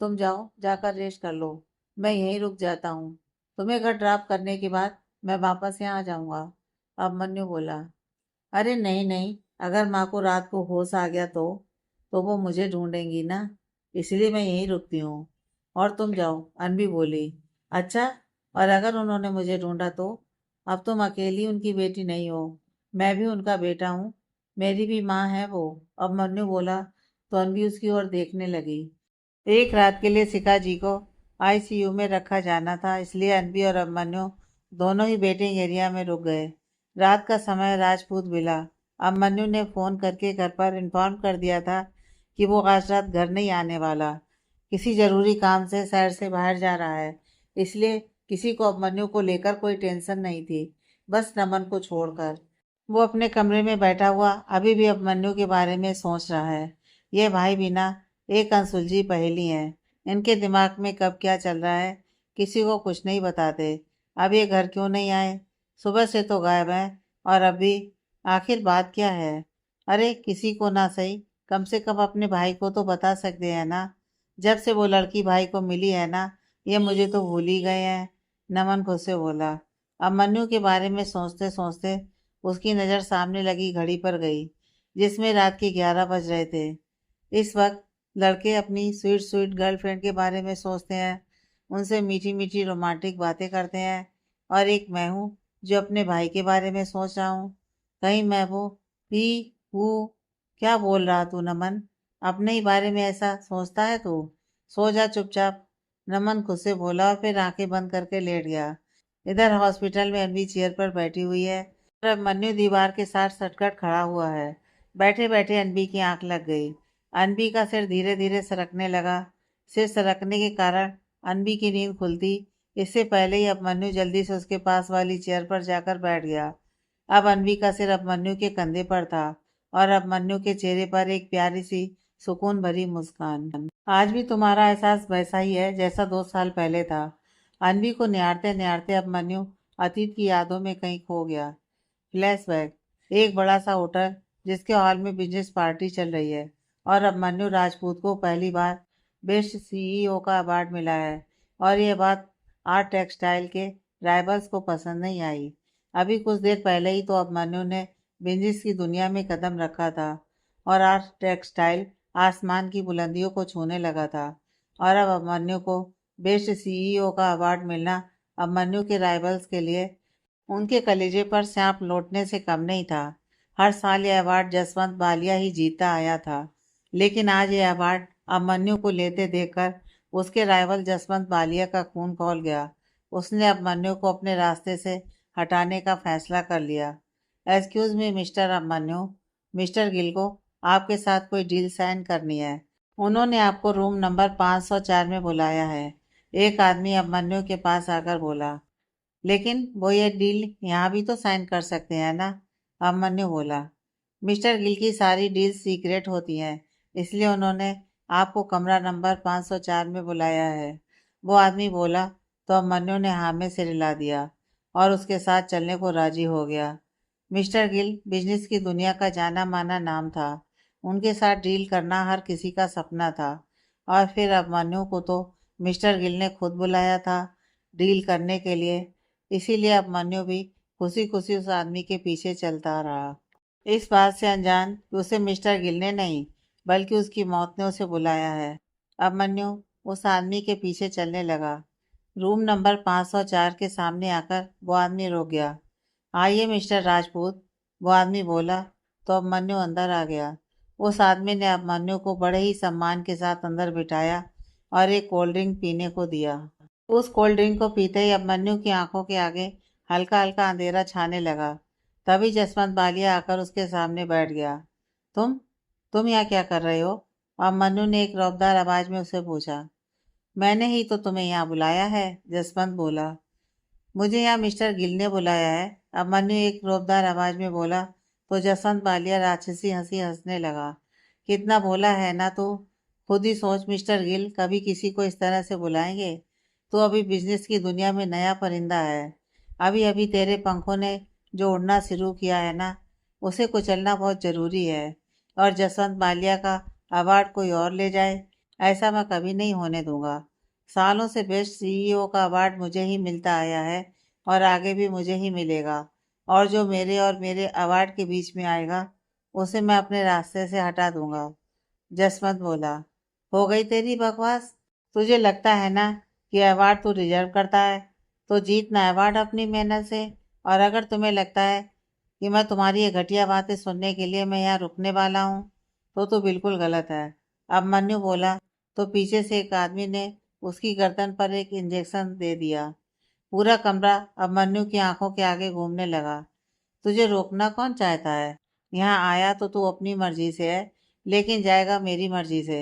तुम जाओ, जाकर रेस्ट कर लो। मैं यहीं रुक जाता हूँ। तुम्हें घर ड्रॉप करने के बाद मैं वापस यहाँ आ जाऊंगा। अभिमन्यु बोला। अरे नहीं नहीं, अगर माँ को रात को होश आ गया तो वो मुझे ढूंढेंगी ना, इसलिए मैं यहीं रुकती हूँ। और तुम जाओ, अनबी बोली। अच्छा, और अगर उन्होंने मुझे ढूंढा तो? अब तुम अकेली उनकी बेटी नहीं हो, मैं भी उनका बेटा हूँ। मेरी भी माँ है वो। अभिमन्यु बोला तो अनबी उसकी ओर देखने लगी। एक रात के लिए शिखा जी को आईसीयू में रखा जाना था, इसलिए अनबी और अभिमन्यु दोनों ही वेटिंग एरिया में रुक गए। रात का समय राजपूत मिला। अभिमन्यु ने फ़ोन करके घर पर इन्फॉर्म कर दिया था कि वो आज रात घर नहीं आने वाला, किसी ज़रूरी काम से शहर से बाहर जा रहा है। इसलिए किसी को अभिमन्यु को लेकर कोई टेंशन नहीं थी, बस नमन को छोड़कर। वो अपने कमरे में बैठा हुआ अभी भी अभिमन्यु के बारे में सोच रहा है। ये भाई भी ना एक अनसुलझी पहेली है। इनके दिमाग में कब क्या चल रहा है किसी को कुछ नहीं बताते। अब ये घर क्यों नहीं आए? सुबह से तो गायब है, और अभी आखिर बात क्या है? अरे किसी को ना सही, कम से कम अपने भाई को तो बता सकते हैं ना। जब से वो लड़की भाई को मिली है ना, ये मुझे तो भूल ही गए हैं। नमन खुद से बोला। अब मन्नू के बारे में सोचते सोचते उसकी नज़र सामने लगी घड़ी पर गई, जिसमें रात के 11 बज रहे थे। इस वक्त लड़के अपनी स्वीट स्वीट गर्लफ्रेंड के बारे में सोचते हैं, उनसे मीठी मीठी रोमांटिक बातें करते हैं, और एक मैं हूँ जो अपने भाई के बारे में सोच रहा हूँ। कहीं मैं वो ही हूँ? क्या बोल रहा तू नमन? अपने ही बारे में ऐसा सोचता है तू? सो जा चुपचाप। नमन खुद से बोला और फिर आंखें बंद करके लेट गया। इधर हॉस्पिटल में अनवी चेयर पर बैठी हुई है और मन्नू दीवार के साथ सटकट खड़ा हुआ है। बैठे बैठे अनबी की आंख लग गई। अनबी का सिर धीरे धीरे सरकने लगा। सिर सरकने के कारण अनबी की नींद खुलती इससे पहले ही अब मन्नू जल्दी से उसके पास वाली चेयर पर जाकर बैठ गया। अब अनवी का सिर अभिमन्यु के कंधे पर था और अभिमन्यु के चेहरे पर एक प्यारी सी सुकून भरी मुस्कान। आज भी तुम्हारा एहसास वैसा ही है जैसा 2 साल पहले था। अनवी को निहारते निहारते अभिमन्यु अतीत की यादों में कहीं खो गया। फ्लैशबैक। एक बड़ा सा होटल जिसके हॉल में बिजनेस पार्टी चल रही है और अभिमन्यु राजपूत को पहली बार बेस्ट सीईओ का अवार्ड मिला है। और ये बात आर्ट टेक्सटाइल के राइवल्स को पसंद नहीं आई। अभी कुछ देर पहले ही तो अभिमन्यु ने बिजनेस की दुनिया में कदम रखा था और आर्ट टेक्सटाइल आसमान की बुलंदियों को छूने लगा था। और अब अभिमन्यु को बेस्ट सीईओ का अवार्ड मिलना अभिमन्यु के राइवल्स के लिए उनके कलेजे पर सांप लौटने से कम नहीं था। हर साल यह अवार्ड जसवंत बालिया ही जीतता आया था, लेकिन आज यह अवार्ड अभिमन्यु को लेते देखकर उसके राइवल जसवंत बालिया का खून खौल गया। उसने अभिमन्यु को अपने रास्ते से हटाने का फैसला कर लिया। Excuse me mister Abhimanyu, mister Gill को आपके साथ कोई डील साइन करनी है। उन्होंने आपको रूम नंबर 504 में बुलाया है। एक आदमी अभिमन्यु के पास आकर बोला। लेकिन वो ये डील यहाँ भी तो साइन कर सकते हैं ना, अभिमन्यु बोला। मिस्टर गिल की सारी डील सीक्रेट होती हैं, इसलिए उन्होंने आपको कमरा नंबर 504 में बुलाया है, वो आदमी बोला। तो अभिमन्यु ने हाँ में सिर हिला दिया और उसके साथ चलने को राजी हो गया। मिस्टर गिल बिजनेस की दुनिया का जाना माना नाम था। उनके साथ डील करना हर किसी का सपना था। और फिर अभिमन्यु को तो मिस्टर गिल ने खुद बुलाया था डील करने के लिए। इसीलिए अभिमन्यु भी खुशी खुशी उस आदमी के पीछे चलता रहा, इस बात से अनजान कि उसे मिस्टर गिल ने नहीं बल्कि उसकी मौत ने उसे बुलाया है। अभिमन्यु उस आदमी के पीछे चलने लगा। रूम नंबर 504 के सामने आकर वो आदमी रुक गया। आइए मिस्टर राजपूत, वो आदमी बोला। तो अभिमन्यु अंदर आ गया। उस आदमी ने अभिमन्यु को बड़े ही सम्मान के साथ अंदर बिठाया और एक कोल्ड ड्रिंक पीने को दिया। उस कोल्ड ड्रिंक को पीते ही अभिमन्यु की आंखों के आगे हल्का हल्का अंधेरा छाने लगा। तभी जसवंत बालिया आकर उसके सामने बैठ गया। तुम तुम यहाँ क्या कर रहे हो? अभिमन्यु ने एक रौबदार आवाज में उसे पूछा। मैंने ही तो तुम्हें यहाँ बुलाया है, जसवंत बोला। मुझे यहाँ मिस्टर गिल ने बुलाया है, अभिमन्यु एक रौबदार आवाज में बोला। तो जसवंत बालिया राक्षसी हंसी हंसने लगा। कितना भोला है ना तू। खुद ही सोच, मिस्टर गिल कभी किसी को इस तरह से बुलाएंगे? तो अभी बिजनेस की दुनिया में नया परिंदा है। अभी अभी तेरे पंखों ने जो उड़ना शुरू किया है ना, उसे कुचलना बहुत ज़रूरी है। और जसवंत बालिया का अवार्ड कोई और ले जाए, ऐसा मैं कभी नहीं होने दूंगा। सालों से बेस्ट सीईओ का अवार्ड मुझे ही मिलता आया है और आगे भी मुझे ही मिलेगा। और जो मेरे और मेरे अवार्ड के बीच में आएगा, उसे मैं अपने रास्ते से हटा दूंगा। जसवंत बोला। हो गई तेरी बकवास। तुझे लगता है ना कि अवार्ड तू डिजर्व करता है, तो जीतना अवार्ड अपनी मेहनत से। और अगर तुम्हें लगता है कि मैं तुम्हारी ये घटिया बातें सुनने के लिए मैं यहाँ रुकने वाला हूँ, तो तू बिल्कुल गलत है। अभिमन्यु बोला। तो पीछे से एक आदमी ने उसकी गर्दन पर एक इंजेक्शन दे दिया। पूरा कमरा अभिमन्यु की आंखों के आगे घूमने लगा। तुझे रोकना कौन चाहता है? यहाँ आया तो तू अपनी मर्जी से है, लेकिन जाएगा मेरी मर्जी से।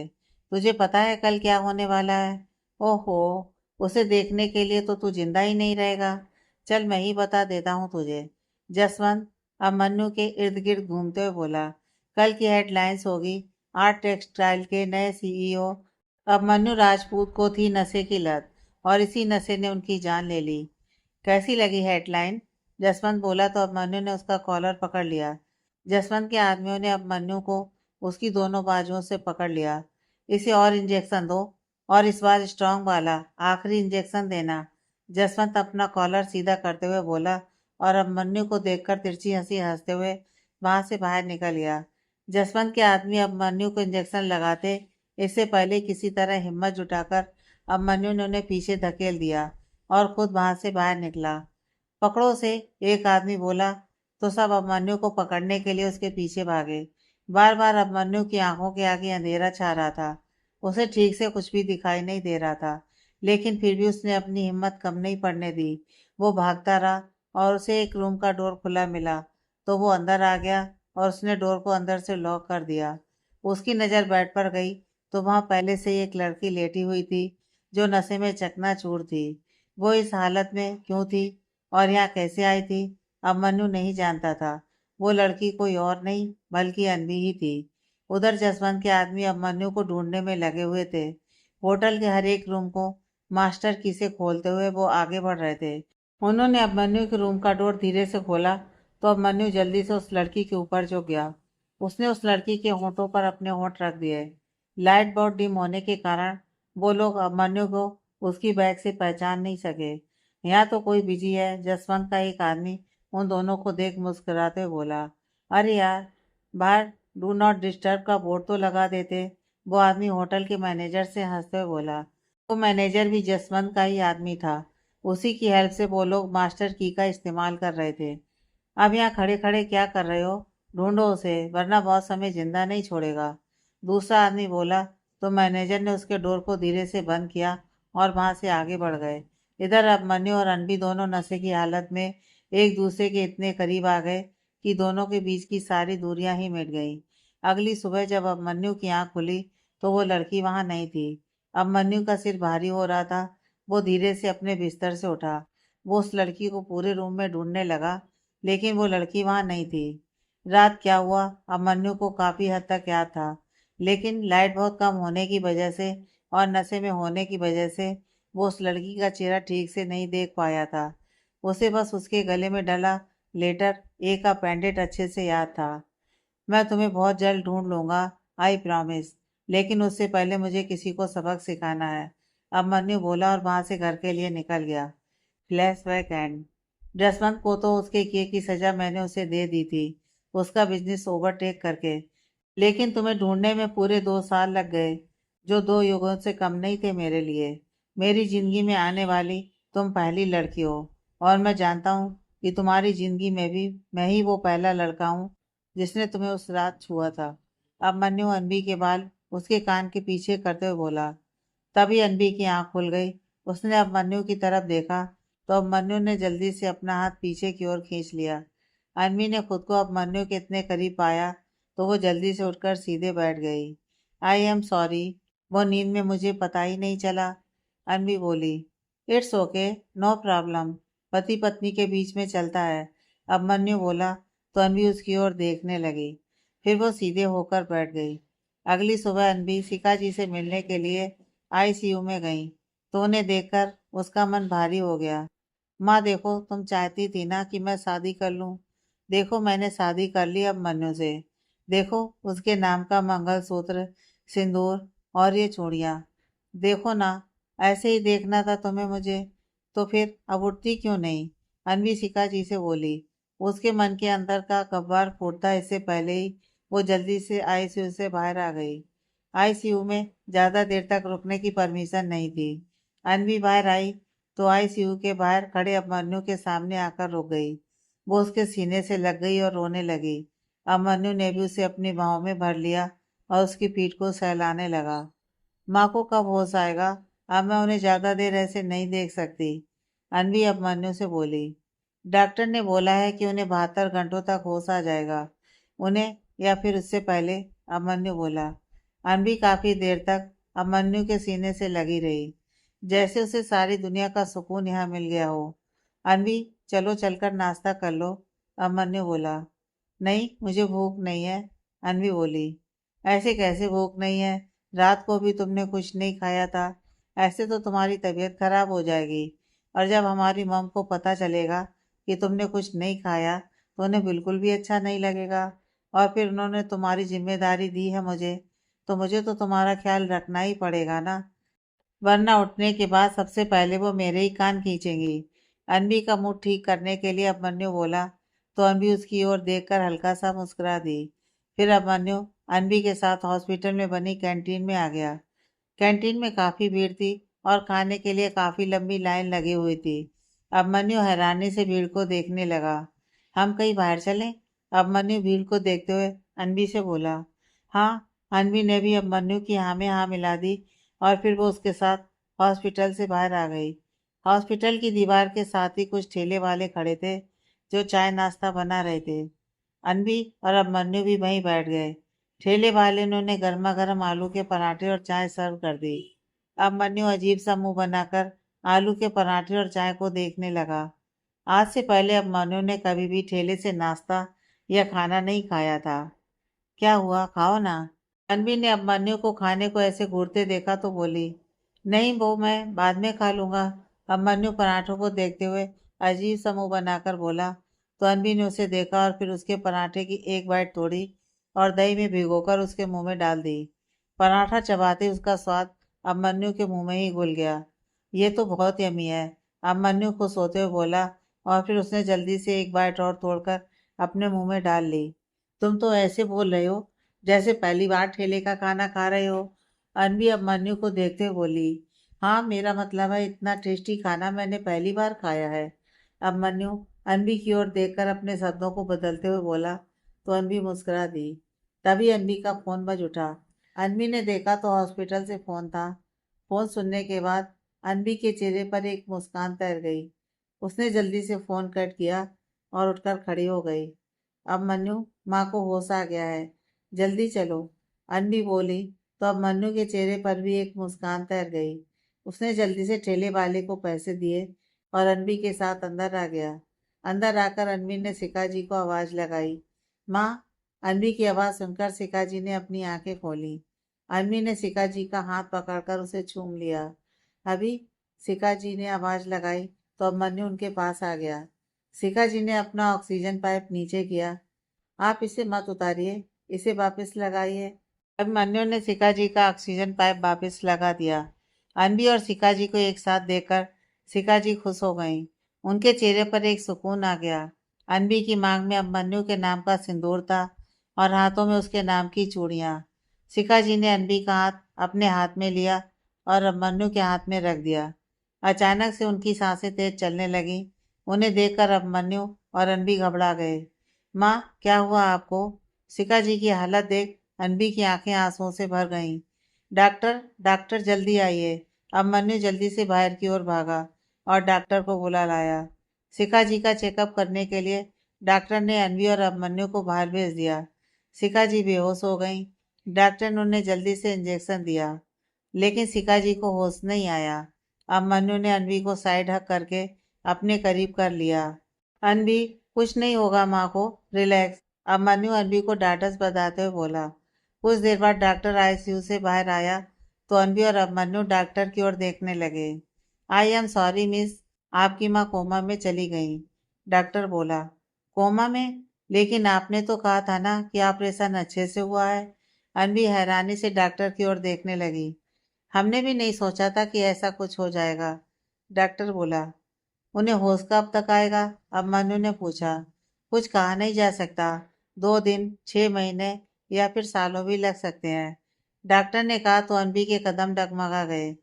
तुझे पता है कल क्या होने वाला है? ओहो, उसे देखने के लिए तो तू जिंदा ही नहीं रहेगा। चल मैं ही बता देता हूँ तुझे। जसवंत अभिमन्यु के इर्द गिर्द घूमते हुए बोला। कल की हेडलाइंस होगी, आर्ट टेक्सटाइल के नए सीईओ। अभिमन्यु राजपूत को थी नशे की लत और इसी नशे ने उनकी जान ले ली। कैसी लगी हेडलाइन? जसवंत बोला तो अभिमन्यु ने उसका कॉलर पकड़ लिया। जसवंत के आदमियों ने अभिमन्यु को उसकी दोनों बाजुओं से पकड़ लिया। इसे और इंजेक्शन दो, और इस बार स्ट्रांग वाला आखिरी इंजेक्शन देना। जसवंत अपना कॉलर सीधा करते हुए बोला और अभिमन्यु को देखकर तिरछी हंसी हंसते हुए वहां से बाहर निकल गया। जसवंत के आदमी अभिमन्यु को इंजेक्शन लगाते इससे पहले किसी तरह हिम्मत जुटाकर अभिमन्यु ने उन्हें पीछे धकेल दिया और खुद वहां से बाहर निकला। पकड़ो से, एक आदमी बोला। तो सब अभिमन्यु को पकड़ने के लिए उसके पीछे भागे। बार बार अभिमन्यु की आंखों के आगे अंधेरा छा रहा था। उसे ठीक से कुछ भी दिखाई नहीं दे रहा था, लेकिन फिर भी उसने अपनी हिम्मत कम नहीं पड़ने दी। वो भागता रहा और उसे एक रूम का डोर खुला मिला, तो वो अंदर आ गया और उसने डोर को अंदर से लॉक कर दिया। उसकी नज़र बेड पर गई तो वहाँ पहले से ही एक लड़की लेटी हुई थी, जो नशे में चकनाचूर थी। वो इस हालत में क्यों थी और यहाँ कैसे आई थी? अभिमन्यु नहीं जानता था वो लड़की कोई और नहीं बल्कि अनवी ही थी। उधर जसवंत के आदमी अभिमन्यु को ढूंढने में लगे हुए थे। होटल के हर एक रूम को मास्टर की से खोलते हुए वो आगे बढ़ रहे थे। उन्होंने अभिमन्यु के रूम का डोर धीरे से खोला तो अभिमन्यु जल्दी से उस लड़की के ऊपर झुक गया। उसने उस लड़की के होठों पर अपने होठ रख दिए। लाइट बहुत डिम होने के कारण वो लोग अभिमन्यु को उसकी बैग से पहचान नहीं सके। यहाँ तो कोई बिजी है। जसवंत का एक आदमी उन दोनों को देख मुस्कुराते हुए बोला, अरे यार, बाहर डू नॉट डिस्टर्ब का बोर्ड तो लगा देते। वो आदमी होटल के मैनेजर से हंसते हुए बोला। वो मैनेजर भी जसवंत का ही आदमी था। उसी की हेल्प से वो लोग मास्टर की का इस्तेमाल कर रहे थे। अब यहाँ खड़े खड़े क्या कर रहे हो? ढूंढो उसे, वरना बहुत समय जिंदा नहीं छोड़ेगा। दूसरा आदमी बोला तो मैनेजर ने उसके डोर को धीरे से बंद किया और वहां से आगे बढ़ गए। इधर अभिमन्यु और अनबी दोनों नशे की हालत में एक दूसरे के इतने करीब आ गए कि दोनों के बीच की सारी दूरियां ही मिट गईं। अगली सुबह जब अभिमन्यु की आंख खुली तो वो लड़की वहां नहीं थी। अभिमन्यु का सिर भारी हो रहा था। वो धीरे से अपने बिस्तर से उठा। वो उस लड़की को पूरे रूम में ढूंढने लगा, लेकिन वो लड़की वहां नहीं थी। रात क्या हुआ अभिमन्यु को काफी हद तक याद था, लेकिन लाइट बहुत कम होने की वजह से और नशे में होने की वजह से वो उस लड़की का चेहरा ठीक से नहीं देख पाया था। उसे बस उसके गले में डला लेटर ए का पेंडेंट अच्छे से याद था। मैं तुम्हें बहुत जल्द ढूंढ लूंगा, आई प्रॉमिस। लेकिन उससे पहले मुझे किसी को सबक सिखाना है। अभिमन्यु बोला और वहां से घर के लिए निकल गया। Flashback and. जसवंत को तो उसके किए की सजा मैंने उसे दे दी थी, उसका बिजनेस ओवरटेक करके। लेकिन तुम्हें ढूंढने में पूरे 2 साल लग गए, जो 2 युगों से कम नहीं थे मेरे लिए। मेरी जिंदगी में आने वाली तुम पहली लड़की हो, और मैं जानता हूँ कि तुम्हारी जिंदगी में भी मैं ही वो पहला लड़का हूँ जिसने तुम्हें उस रात छुआ था। अब मन्नू अनबी के बाल उसके कान के पीछे करते हुए बोला। तभी अनबी की आंख खुल गई। उसने अब मन्नू की तरफ देखा तो अब मन्नू ने जल्दी से अपना हाथ पीछे की ओर खींच लिया। अनबी ने खुद को अब मन्नू के इतने करीब पाया तो वो जल्दी से उठकर सीधे बैठ गई। आई एम सॉरी, वो नींद में मुझे पता ही नहीं चला। अनबी बोली, इट्स ओके, नो प्रॉब्लम, पति पत्नी के बीच में चलता है। अब मन्नू बोला तो अनबी उसकी ओर देखने लगी। फिर वो सीधे होकर बैठ गई। अगली सुबह अनबी सिका जी से मिलने के लिए आईसीयू में गई तो उन्हें देखकर उसका मन भारी हो गया। माँ देखो, तुम चाहती थी ना कि मैं शादी कर लूं। देखो मैंने शादी कर ली अब मन्नू से। देखो उसके नाम का मंगलसूत्र, सिंदूर और ये चूड़ियाँ। देखो ना, ऐसे ही देखना था तुम्हें मुझे, तो फिर अब उठती क्यों नहीं? अनवी शिका जी से बोली। उसके मन के अंदर का कब्बाड़ फूटता इससे पहले ही वो जल्दी से आईसीयू से बाहर आ गई। आईसीयू में ज्यादा देर तक रुकने की परमिशन नहीं थी। अनवी बाहर आई तो आईसीयू के बाहर खड़े अभिमन्यु के सामने आकर रुक गई। वो उसके सीने से लग गई और रोने लगी। अभिमन्यु ने भी उसे अपनी बाहों में भर लिया और उसकी पीठ को सहलाने लगा। माँ को कब होश आएगा? अब मैं उन्हें ज्यादा देर ऐसे नहीं देख सकती, अनवी अभिमन्यु से बोली। डॉक्टर ने बोला है कि उन्हें 72 घंटों तक होश आ जाएगा। उन्हें या फिर उससे पहले, अभिमन्यु बोला। अनवी काफी देर तक अभिमन्यु के सीने से लगी रही, जैसे उसे सारी दुनिया का सुकून यहाँ मिल गया हो। अनवी, चलो चलकर नाश्ता कर लो, अभिमन्यु बोला। नहीं, मुझे भूख नहीं है, अनवी बोली। ऐसे कैसे भूख नहीं है? रात को भी तुमने कुछ नहीं खाया था। ऐसे तो तुम्हारी तबीयत खराब हो जाएगी, और जब हमारी मम को पता चलेगा कि तुमने कुछ नहीं खाया तो उन्हें बिल्कुल भी अच्छा नहीं लगेगा। और फिर उन्होंने तुम्हारी जिम्मेदारी दी है मुझे, तो मुझे तो तुम्हारा ख्याल रखना ही पड़ेगा ना, वरना उठने के बाद सबसे पहले वो मेरे ही कान खींचेंगी। अनबी का मूड ठीक करने के लिए अभिमन्यु बोला तो अनबी उसकी ओर देखकर हल्का सा मुस्कुरा दी। फिर अभिमन्यु अनबी के साथ हॉस्पिटल में बनी कैंटीन में आ गया। कैंटीन में काफी भीड़ थी और खाने के लिए काफी लंबी लाइन लगी हुई थी। अभिमन्यु हैरानी से भीड़ को देखने लगा। हम कहीं बाहर चलें? अभिमन्यु भीड़ को देखते हुए अनबी से बोला। हाँ। अनबी ने भी अभिमन्यु की हाँ में हाँ मिला दी और फिर वो उसके साथ हॉस्पिटल से बाहर आ गई। हॉस्पिटल की दीवार के साथ ही कुछ ठेले वाले खड़े थे जो चाय नाश्ता बना रहे थे। अनबी और अभिमन्यु भी वहीं बैठ गए। ठेले वाले ने उन्हें गर्मा गर्म आलू के पराठे और चाय सर्व कर दी। अभिमन्यु अजीब सा मुंह बनाकर आलू के पराठे और चाय को देखने लगा। आज से पहले अभिमन्यु ने कभी भी ठेले से नाश्ता या खाना नहीं खाया था। क्या हुआ, खाओ ना। अनबी ने अभिमन्यु को खाने को ऐसे घूरते देखा तो बोली, नहीं वो मैं बाद में खा लूंगा। अभिमन्यु पराठों को देखते हुए अजीब सा मुंह बनाकर बोला, तो अनबी ने उसे देखा और फिर उसके पराठे की एक बाइट तोड़ी और दही में भिगोकर उसके मुंह में डाल दी। पराठा चबाते उसका स्वाद अभिमन्यु के मुंह में ही घुल गया। ये तो बहुत यमी है, अभिमन्यु खुश होते हुए बोला, और फिर उसने जल्दी से एक बाइट और तोड़कर अपने मुंह में डाल ली। तुम तो ऐसे बोल रहे हो जैसे पहली बार ठेले का खाना खा रहे हो। अनवी अभिमन्यु को देखते हुए बोली, हाँ मेरा मतलब है इतना टेस्टी खाना मैंने पहली बार खाया है। अभिमन्यु अनवी की ओर देखकर अपने शब्दों को बदलते हुए बोला, तो अनवी मुस्कुरा दी। तभी अनवी का फोन बज उठा। अनवी ने देखा तो हॉस्पिटल से फोन था। फोन सुनने के बाद अनवी के चेहरे पर एक मुस्कान तैर गई। उसने जल्दी से फोन कट किया और उठकर खड़ी हो गई। अब मन्नू, माँ को होश आ गया है, जल्दी चलो। अनबी बोली तो अब मन्नू के चेहरे पर भी एक मुस्कान तैर गई। उसने जल्दी से ठेले वाले को पैसे दिए और अनबी के साथ अंदर आ गया। अंदर आकर अनबी ने सिका जी को आवाज लगाई, माँ। अनबी की आवाज सुनकर सिका जी ने अपनी आंखें खोली। अनबी ने सिका जी का हाथ पकड़कर उसे चूम लिया। अभी, सिका जी ने आवाज लगाई तो अब मन्नू उनके पास आ गया। सिका जी ने अपना ऑक्सीजन पाइप नीचे किया। आप इसे मत उतारिए, इसे वापस लगाइए। अभिमन्यु ने सिका जी का ऑक्सीजन पाइप वापस लगा दिया। अनबी और सिका जी को एक साथ देखकर सिका जी खुश हो गईं। उनके चेहरे पर एक सुकून आ गया। अनबी की मांग में अभिमन्यु के नाम का सिंदूर था और हाथों में उसके नाम की चूड़ियां। सिका जी ने अनबी का हाथ अपने हाथ में लिया और अभिमन्यु के हाथ में रख दिया। अचानक से उनकी सांसें तेज चलने लगी। उन्हें देखकर अभिमन्यु और अनबी घबरा गए। माँ, क्या हुआ आपको? सिका जी की हालत देख अनबी की आंखें आंसुओं से भर गईं। डॉक्टर, डॉक्टर जल्दी आइए। अभिमन्यु जल्दी से बाहर की ओर भागा और डॉक्टर को बुला लाया। सिका जी का चेकअप करने के लिए डॉक्टर ने अनबी और अभिमन्यु को बाहर भेज दिया। सिका जी बेहोश हो गईं। डॉक्टर ने उन्हें जल्दी से इंजेक्शन दिया, लेकिन सिका जी को होश नहीं आया। अभिमन्यु ने अनवी को साइड हक करके अपने करीब कर लिया। अनवी, कुछ नहीं होगा माँ को, रिलैक्स। अभिमन्यु अनवी को डांटस बताते हुए बोला। कुछ देर बाद डॉक्टर आईसीयू से बाहर आया तो अनवी और अभिमन्यु डॉक्टर की ओर देखने लगे। आई एम सॉरी मिस, आपकी माँ कोमा में चली गई। डॉक्टर बोला, कोमा में? लेकिन आपने तो कहा था ना कि ऑपरेशन अच्छे से हुआ है। अनवी हैरानी से डॉक्टर की ओर देखने लगी। हमने भी नहीं सोचा था कि ऐसा कुछ हो जाएगा। डॉक्टर बोला, उन्हें होश कब तक आएगा? अभिमन्यु ने पूछा। कुछ कहा नहीं जा सकता, 2 दिन, 6 महीने या फिर सालों भी लग सकते हैं, डॉक्टर ने कहा तो अनबी के कदम डगमगा गए।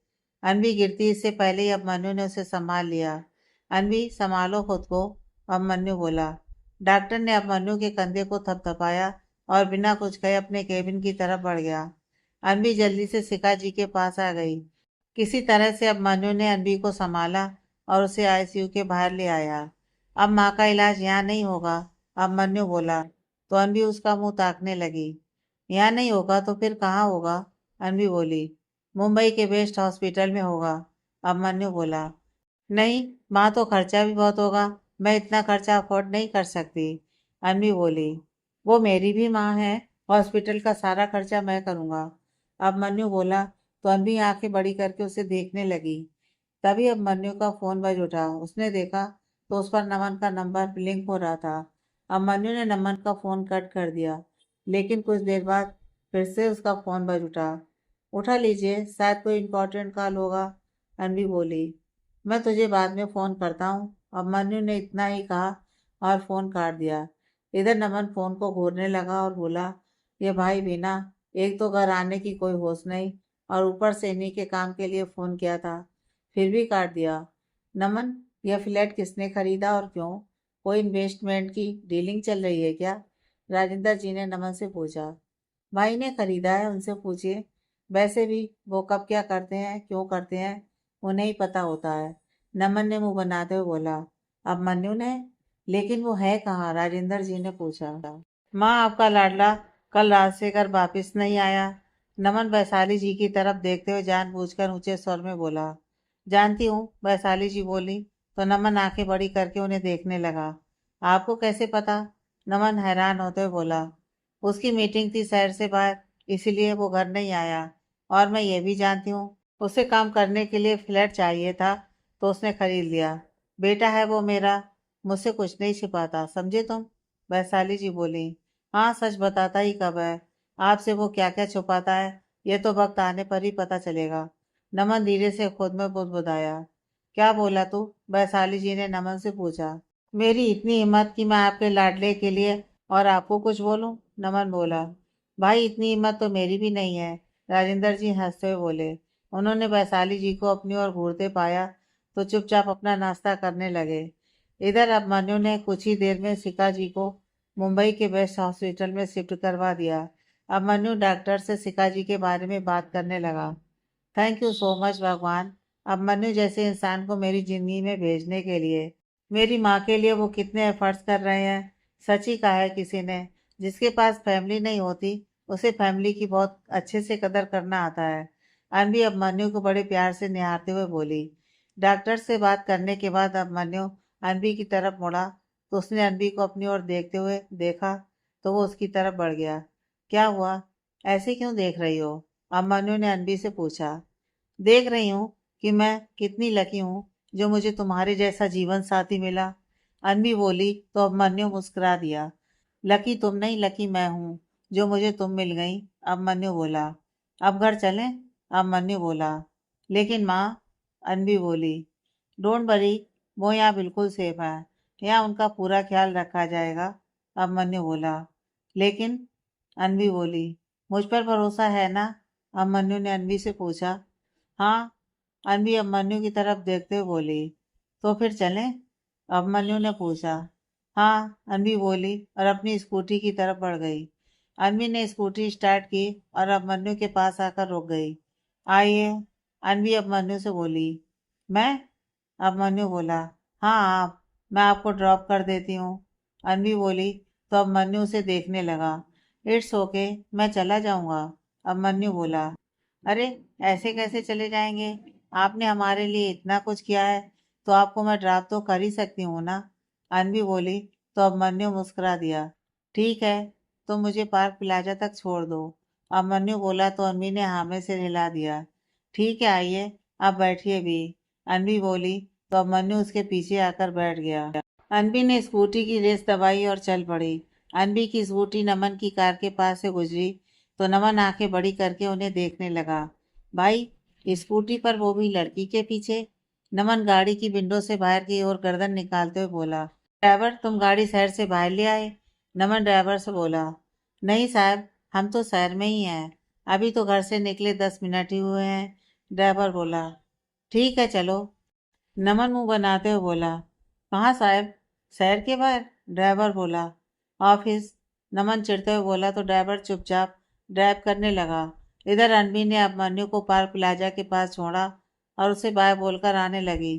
अनबी गिरती इससे पहले ही अभिमन्यु ने उसे संभाल लिया। अनबी, संभालो खुद को, अभिमन्यु बोला। डॉक्टर ने अभिमन्यु के कंधे को थपथपाया और बिना कुछ कहे अपने केबिन की तरफ बढ़ गया। अनबी जल्दी से सिका जी के पास आ गई। किसी तरह से अभिमन्यु ने अनबी को संभाला और उसे आईसीयू के बाहर ले आया। अब माँ का इलाज यहाँ नहीं होगा, अभिमन्यु बोला तो अनबी उसका मुंह ताकने लगी। यहाँ नहीं होगा तो फिर कहाँ होगा? अनबी बोली, मुंबई के बेस्ट हॉस्पिटल में होगा, अभिमन्यु बोला। नहीं माँ, तो खर्चा भी बहुत होगा, मैं इतना खर्चा अफोर्ड नहीं कर सकती, अनबी बोली। वो मेरी भी माँ है, हॉस्पिटल का सारा खर्चा मैं करूँगा, अभिमन्यु बोला तो अनबी आंखें बड़ी करके उसे देखने लगी। तभी अभिमन्यु का फोन बज उठा। उसने देखा तो उस पर नमन का नंबर ब्लिंक हो रहा था। अभिमन्यु ने नमन का फोन कट कर दिया, लेकिन कुछ देर बाद फिर से उसका फोन बज उठा। उठा लीजिए, शायद कोई इम्पोर्टेंट कॉल होगा, अनबी बोली। मैं तुझे बाद में फोन करता हूँ, अभिमन्यु ने इतना ही कहा और फोन काट दिया। इधर नमन फोन को घूरने लगा और बोला, ये भाई बिना, एक तो घर आने की कोई होश नहीं और ऊपर से इन्हीं के काम के लिए फोन किया था, फिर भी काट दिया। नमन, यह फ्लैट किसने खरीदा और क्यों? कोई इन्वेस्टमेंट की डीलिंग चल रही है क्या? राजेंद्र जी ने नमन से पूछा। भाई ने खरीदा है, उनसे पूछिए। वैसे भी वो कब क्या करते हैं, क्यों करते हैं, उन्हें ही पता होता है, नमन ने मुंह बनाते हुए बोला। अब मन्नू ने, लेकिन वो है कहाँ? राजेंद्र जी ने पूछा। माँ, आपका लाडला कल रात से घर वापिस नहीं आया, नमन वैशाली जी की तरफ देखते हुए जानबूझकर ऊंचे स्वर में बोला। जानती हूँ, वैशाली जी बोली, तो नमन आंखें बड़ी करके उन्हें देखने लगा। आपको कैसे पता? नमन हैरान होते हुए बोला। उसकी मीटिंग थी शहर से बाहर, इसीलिए वो घर नहीं आया। और मैं ये भी जानती हूँ, उसे काम करने के लिए फ्लैट चाहिए था तो उसने खरीद लिया। बेटा है वो मेरा, मुझसे कुछ नहीं छिपाता, समझे तुम? वैशाली जी बोली। हाँ, सच बताता ही कब है? आपसे वो क्या क्या छुपाता है, ये तो वक्त आने पर ही पता चलेगा। नमन धीरे से खुद में बुदबुदाया। क्या बोला तू? वैशाली जी ने नमन से पूछा। मेरी इतनी हिम्मत कि मैं आपके लाडले के लिए और आपको कुछ बोलूं? नमन बोला। भाई, इतनी हिम्मत तो मेरी भी नहीं है, राजेंद्र जी हंसते हुए बोले। उन्होंने वैशाली जी को अपनी ओर घूरते पाया तो चुपचाप अपना नाश्ता करने लगे। इधर अभिमन्यु ने कुछ ही देर में सिका जी को मुंबई के बेस्ट हॉस्पिटल में शिफ्ट करवा दिया। अभिमन्यु डॉक्टर से सिका जी के बारे में बात करने लगा। थैंक यू सो मच भगवान, अभिमन्यु जैसे इंसान को मेरी जिंदगी में भेजने के लिए। मेरी माँ के लिए वो कितने एफर्ट्स कर रहे हैं। सच ही कहा है किसी ने, जिसके पास फैमिली नहीं होती उसे फैमिली की बहुत अच्छे से कदर करना आता है। अनवी अभिमन्यु को बड़े प्यार से निहारते हुए बोली। डॉक्टर से बात करने के बाद अभिमन्यु अनवी की तरफ मुड़ा तो उसने अनवी को अपनी ओर देखते हुए देखा तो वो उसकी तरफ बढ़ गया। क्या हुआ? ऐसे क्यों देख रही हो? अभिमन्यु ने अनवी से पूछा। देख रही हूँ कि मैं कितनी लकी हूँ जो मुझे तुम्हारे जैसा जीवन साथी मिला। अनवी बोली तो अभिमन्यु मुस्कुरा दिया। लकी तुम नहीं, लकी मैं हूँ जो मुझे तुम मिल गई, अभिमन्यु बोला। अब घर चलें? अभिमन्यु बोला। लेकिन माँ, अनवी बोली। डोंट वरी, वो यहाँ बिल्कुल सेफ है, यहाँ उनका पूरा ख्याल रखा जाएगा, अभिमन्यु बोला। लेकिन, अनवी बोली। मुझ पर भरोसा है ना? अभिमन्यु ने अनवी से पूछा। हाँ, अनवी अभिमन्यु की तरफ देखते हुए बोली। तो फिर चलें? अभिमन्यु ने पूछा। हाँ, अनवी बोली और अपनी स्कूटी की तरफ बढ़ गई। अनवी ने स्कूटी स्टार्ट की और अभिमन्यु के पास आकर रुक गई। आइए, अनवी अभिमन्यु से बोली। मैं? अभिमन्यु बोला। हाँ आप, मैं आपको ड्रॉप कर देती हूँ, अनवी बोली तो अभिमन्यु उसे देखने लगा। इट्स ओके, मैं चला जाऊंगा, अभिमन्यु बोला। अरे, ऐसे कैसे चले जाएंगे? आपने हमारे लिए इतना कुछ किया है तो आपको मैं ड्रॉप तो कर ही सकती हूँ ना, अनवी बोली तो अभिमन्यु मुस्कुरा दिया। ठीक है, तो मुझे पार्क प्लाजा तक छोड़ दो, अभिमन्यु बोला तो अनवी ने हाँ में सिर हिला दिया। ठीक है, आइए, आप बैठिए भी, अनवी बोली तो अभिमन्यु उसके पीछे आकर बैठ गया। अनवी ने स्कूटी की रेस दबाई और चल पड़ी। अनवी की स्कूटी नमन की कार के पास से गुजरी तो नमन आंखें बड़ी करके उन्हें देखने लगा। भाई, स्कूटी पर वो भी लड़की के पीछे? नमन गाड़ी की विंडो से बाहर की ओर गर्दन निकालते हुए बोला। ड्राइवर, तुम गाड़ी शहर से बाहर ले आए? नमन ड्राइवर से बोला। नहीं साहब, हम तो शहर में ही हैं, अभी तो घर से निकले 10 मिनट ही हुए हैं, ड्राइवर बोला। ठीक है, चलो, नमन मुंह बनाते हुए बोला। कहाँ साहब? शहर के बाहर, ड्राइवर बोला। ऑफिस, नमन चिढ़ते हुए बोला तो ड्राइवर चुपचाप ड्राइव करने लगा। इधर अनवी ने अभिमन्यु को पार्क प्लाजा के पास छोड़ा और उसे बाय बोलकर आने लगी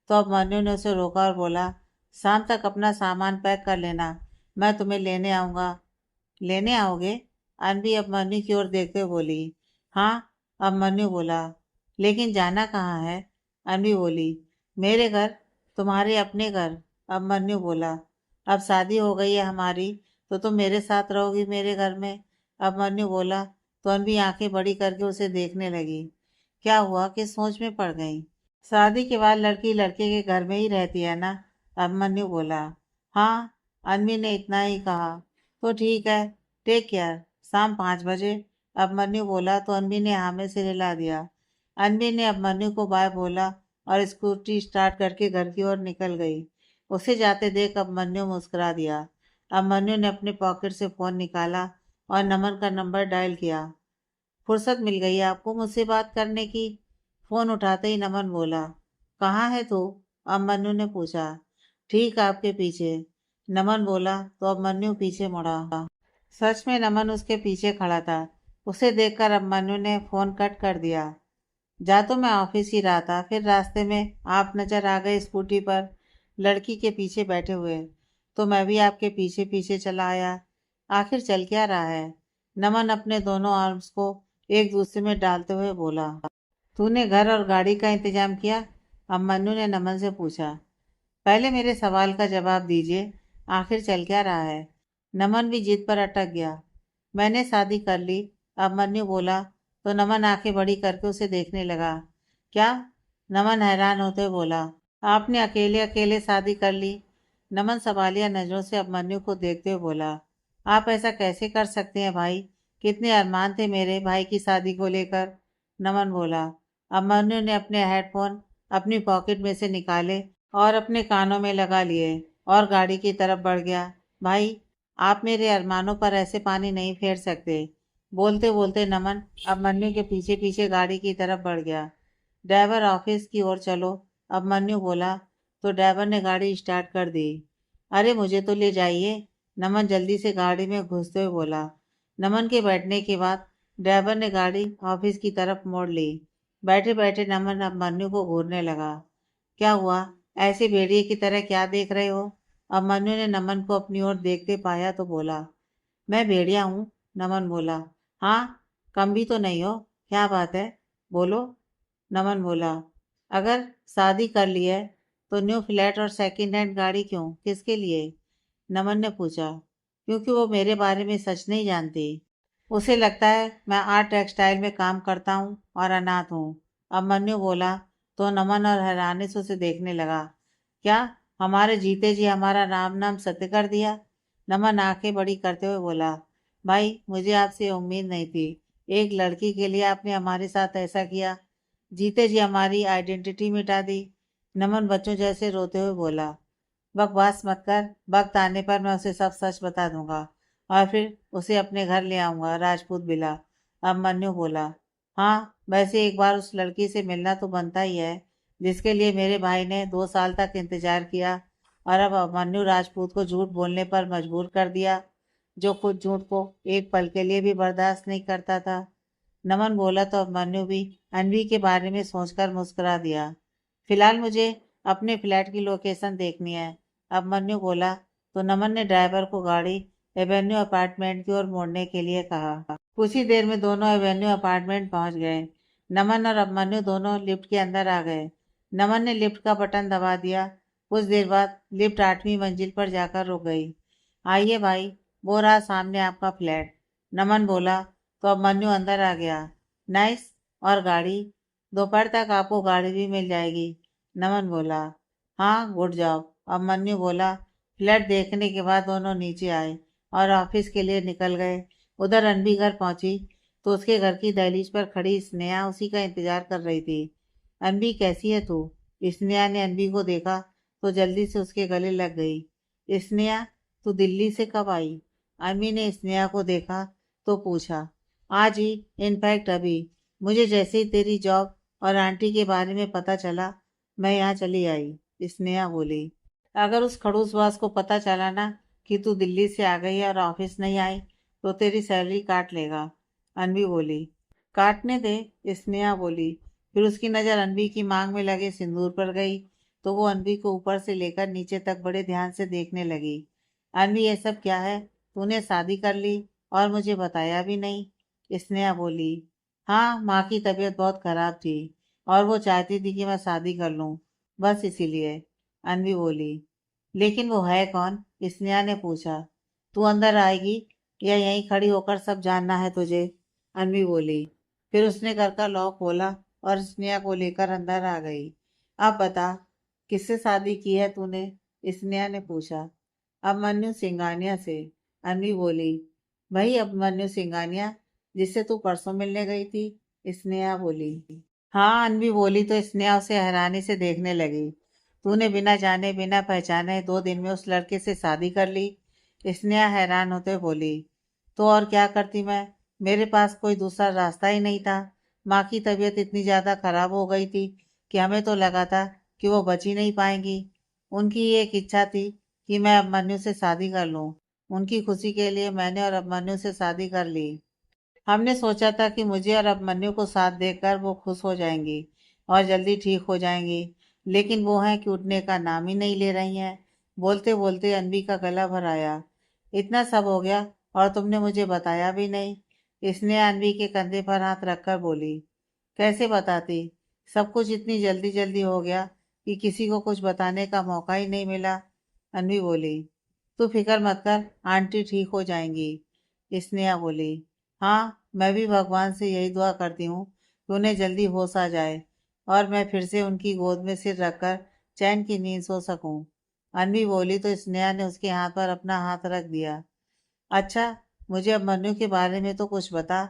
तो अभिमन्यु ने उसे रोका और बोला। शाम तक अपना सामान पैक कर लेना, मैं तुम्हें लेने आऊँगा। लेने आओगे? अनवी अभिमन्यु की ओर देखते हुए बोली। हाँ, अभिमन्यु बोला। लेकिन जाना कहाँ है? अनवी बोली। मेरे घर, तुम्हारे अपने घर, अभिमन्यु बोला। अब शादी हो गई है हमारी तो तुम मेरे साथ रहोगी मेरे घर में, अभिमन्यु बोला तो अनवी आंखें बड़ी करके उसे देखने लगी। क्या हुआ कि सोच में पड़ गई? शादी के बाद लड़की लड़के के घर में ही रहती है ना, अभिमन्यु बोला। हाँ, अनवी ने इतना ही कहा। तो ठीक है, टेक केयर, शाम 5 बजे, अभिमन्यु बोला तो अनवी ने हाँ में सिर हिला दिया। अनवी ने अभिमन्यु को बाय बोला और स्कूटी स्टार्ट करके घर की ओर निकल गई। उसे जाते देख अभिमन्यु मुस्कुरा दिया। अभिमन्यु ने अपने पॉकेट से फोन निकाला और नमन का नंबर डायल किया। फुर्सत मिल गई आपको मुझसे बात करने की? फोन उठाते ही नमन बोला। कहाँ है तू? अभिमन्यु ने पूछा। ठीक आपके पीछे, नमन बोला तो अभिमन्यु पीछे मुड़ा। सच में नमन उसके पीछे खड़ा था। उसे देखकर अभिमन्यु ने फोन कट कर दिया। जा तो मैं ऑफिस ही रहा था, फिर रास्ते में आप नजर आ गए स्कूटी पर लड़की के पीछे बैठे हुए, तो मैं भी आपके पीछे पीछे चला आया। आखिर चल क्या रहा है? नमन अपने दोनों आर्म्स को एक दूसरे में डालते हुए बोला। तूने घर और गाड़ी का इंतजाम किया? अभिमन्यु ने नमन से पूछा। पहले मेरे सवाल का जवाब दीजिए, आखिर चल क्या रहा है? नमन भी जिद पर अटक गया। मैंने शादी कर ली, अभिमन्यु बोला तो नमन आंखें बड़ी करके उसे देखने लगा। क्या? नमन हैरान होते हुए बोला। आपने अकेले अकेले शादी कर ली? नमन सवालिया नजरों से अभिमन्यु को देखते हुए बोला। आप ऐसा कैसे कर सकते हैं भाई? कितने अरमान थे मेरे भाई की शादी को लेकर। नमन बोला। अभिमन्यु ने अपने हेडफोन अपनी पॉकेट में से निकाले और अपने कानों में लगा लिए और गाड़ी की तरफ बढ़ गया। भाई, आप मेरे अरमानों पर ऐसे पानी नहीं फेर सकते। बोलते बोलते नमन अभिमन्यु के पीछे पीछे गाड़ी की तरफ बढ़ गया। ड्राइवर ऑफिस की ओर चलो, अभिमन्यु बोला तो ड्राइवर ने गाड़ी स्टार्ट कर दी। अरे मुझे तो ले जाइए, नमन जल्दी से गाड़ी में घुसते हुए बोला। नमन के बैठने के बाद ड्राइवर ने गाड़ी ऑफिस की तरफ मोड़ ली। बैठे बैठे नमन अभिमन्यु को घूरने लगा। क्या हुआ? ऐसे भेड़िए की तरह क्या देख रहे हो? अभिमन्यु ने नमन को अपनी ओर देखते पाया तो बोला। मैं भेड़िया हूँ, नमन बोला। हाँ, कम भी तो नहीं हो। क्या बात है, बोलो, नमन बोला। अगर शादी कर ली है तो न्यू फ्लैट और सेकंड हैंड गाड़ी क्यों, किसके लिए? नमन ने पूछा। क्योंकि वो मेरे बारे में सच नहीं जानती। उसे लगता है मैं आर्ट टेक्सटाइल में काम करता हूँ और अनाथ हूँ, अभिमन्यु बोला तो नमन और हैरानी से उसे देखने लगा। क्या? हमारे जीते जी हमारा राम नाम सत्य कर दिया? नमन आंखें बड़ी करते हुए बोला। भाई, मुझे आपसे उम्मीद नहीं थी। एक लड़की के लिए आपने हमारे साथ ऐसा किया, जीते जी हमारी आइडेंटिटी मिटा दी। नमन बच्चों जैसे रोते हुए बोला। बकवास मत कर, वक्त आने पर मैं उसे सब सच बता दूंगा और फिर उसे अपने घर ले आऊंगा, राजपूत बिला, अभिमन्यु बोला। हाँ, वैसे एक बार उस लड़की से मिलना तो बनता ही है जिसके लिए मेरे भाई ने 2 साल तक इंतजार किया और अब अभिमन्यु राजपूत को झूठ बोलने पर मजबूर कर दिया, जो खुद झूठ को एक पल के लिए भी बर्दाश्त नहीं करता था। नमन बोला तो अभिमन्यु भी अनवी के बारे में सोचकर मुस्कुरा दिया। फिलहाल मुझे अपने फ्लैट की लोकेशन देखनी है, अभिमन्यु बोला तो नमन ने ड्राइवर को गाड़ी एवेन्यू अपार्टमेंट की ओर मोड़ने के लिए कहा। कुछ ही देर में दोनों एवेन्यू अपार्टमेंट पहुंच गए। नमन और अभिमन्यु दोनों लिफ्ट के अंदर आ गए। नमन ने लिफ्ट का बटन दबा दिया। कुछ देर बाद लिफ्ट 8वीं मंजिल पर जाकर रुक गई। आइए भाई, वो रहा सामने आपका फ्लैट, नमन बोला तो अभिमन्यु अंदर आ गया। नाइस। और गाड़ी? दोपहर तक आपको गाड़ी भी मिल जाएगी, नमन बोला। हाँ, गुड जॉब, अभिमन्यु बोला। फ्लैट देखने के बाद दोनों नीचे आए और ऑफिस के लिए निकल गए। उधर अनबी घर पहुंची तो उसके घर की दहलीज पर खड़ी स्नेहा उसी का इंतजार कर रही थी। अनबी, कैसी है तू? स्नेहा ने अनबी को देखा तो जल्दी से उसके गले लग गई। स्नेहा, तू दिल्ली से कब आई? अनबी ने स्नेहा को देखा तो पूछा। आज ही, इनफैक्ट अभी। मुझे जैसे ही तेरी जॉब और आंटी के बारे में पता चला, मैं यहाँ चली आई, स्नेहा बोली। अगर उस खड़ूस बाज को पता चला ना कि तू दिल्ली से आ गई और ऑफिस नहीं आई तो तेरी सैलरी काट लेगा, अनवी बोली। काटने दे, स्नेहा बोली। फिर उसकी नज़र अनवी की मांग में लगे सिंदूर पर गई तो वो अनवी को ऊपर से लेकर नीचे तक बड़े ध्यान से देखने लगी। अनवी, ये सब क्या है? तूने शादी कर ली और मुझे बताया भी नहीं, स्नेहा बोली। हाँ, माँ की तबीयत बहुत खराब थी और वो चाहती थी कि मैं शादी कर लूं, बस इसीलिए, अनवी बोली। लेकिन वो है कौन? स्नेहा ने पूछा। तू अंदर आएगी या यहीं खड़ी होकर सब जानना है तुझे, अनवी बोली। फिर उसने घर का लॉक खोला और स्नेहा को लेकर अंदर आ गई। अब बता, किससे शादी की है तूने? स्नेहा ने पूछा। अभिमन्यु सिंघानिया से, अनवी बोली। वही अभिमन्यु सिंघानिया जिससे तू परसों मिलने गई थी, स्नेहा बोली। हाँ, अनवी बोली तो स्नेहा उसे हैरानी से देखने लगी। तूने बिना जाने बिना पहचाने 2 दिन में उस लड़के से शादी कर ली, स्नेहा हैरान होते बोली। तो और क्या करती मैं? मेरे पास कोई दूसरा रास्ता ही नहीं था। माँ की तबीयत इतनी ज्यादा खराब हो गई थी कि हमें तो लगा था कि वो बच ही नहीं पाएंगी। उनकी ये एक इच्छा थी कि मैं अभिमन्यु से शादी कर लूं। उनकी खुशी के लिए मैंने और अभिमन्यु से शादी कर ली। हमने सोचा था कि मुझे और अभिमन्यु को साथ देखकर वो खुश हो जाएंगी और जल्दी ठीक हो जाएंगी, लेकिन वो हैं कि उठने का नाम ही नहीं ले रही हैं। बोलते बोलते अनवी का गला भर आया। इतना सब हो गया और तुमने मुझे बताया भी नहीं, इसने अनवी के कंधे पर हाथ रखकर बोली। कैसे बताती? सब कुछ इतनी जल्दी जल्दी हो गया कि किसी को कुछ बताने का मौका ही नहीं मिला। अन्वी बोली, तू फिक्र मत कर, आंटी ठीक हो जाएंगी। स्नेहा बोली, हाँ, मैं भी भगवान से यही दुआ करती हूँ कि उन्हें जल्दी होश आ जाए और मैं फिर से उनकी गोद में सिर रखकर चैन की नींद सो सकूं। अन्वी बोली तो स्नेहा ने उसके हाथ पर अपना हाथ रख दिया। अच्छा, मुझे अब मन्नू के बारे में तो कुछ बता,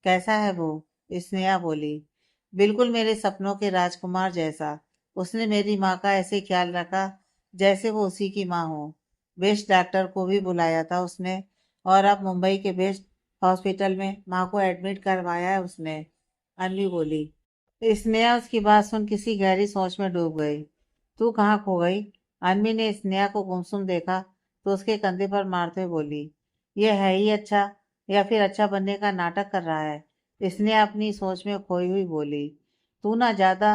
कैसा है वो? स्नेहा बोली, बिल्कुल मेरे सपनों के राजकुमार जैसा। उसने मेरी माँ का ऐसे ख्याल रखा जैसे वो उसी की माँ हो। बेस्ट डॉक्टर को भी बुलाया था उसने, और अब मुंबई के बेस्ट हॉस्पिटल में माँ को एडमिट करवाया है उसने। अन्वी बोली। स्नेहा उसकी बात सुन किसी गहरी सोच में डूब गई। तू कहाँ खो गई? अन्वी ने स्नेहा को गुमसुम देखा तो उसके कंधे पर मारते हुए बोली, यह है ही अच्छा, या फिर अच्छा बनने का नाटक कर रहा है? स्नेहा अपनी सोच में खोई हुई बोली, तू ना ज्यादा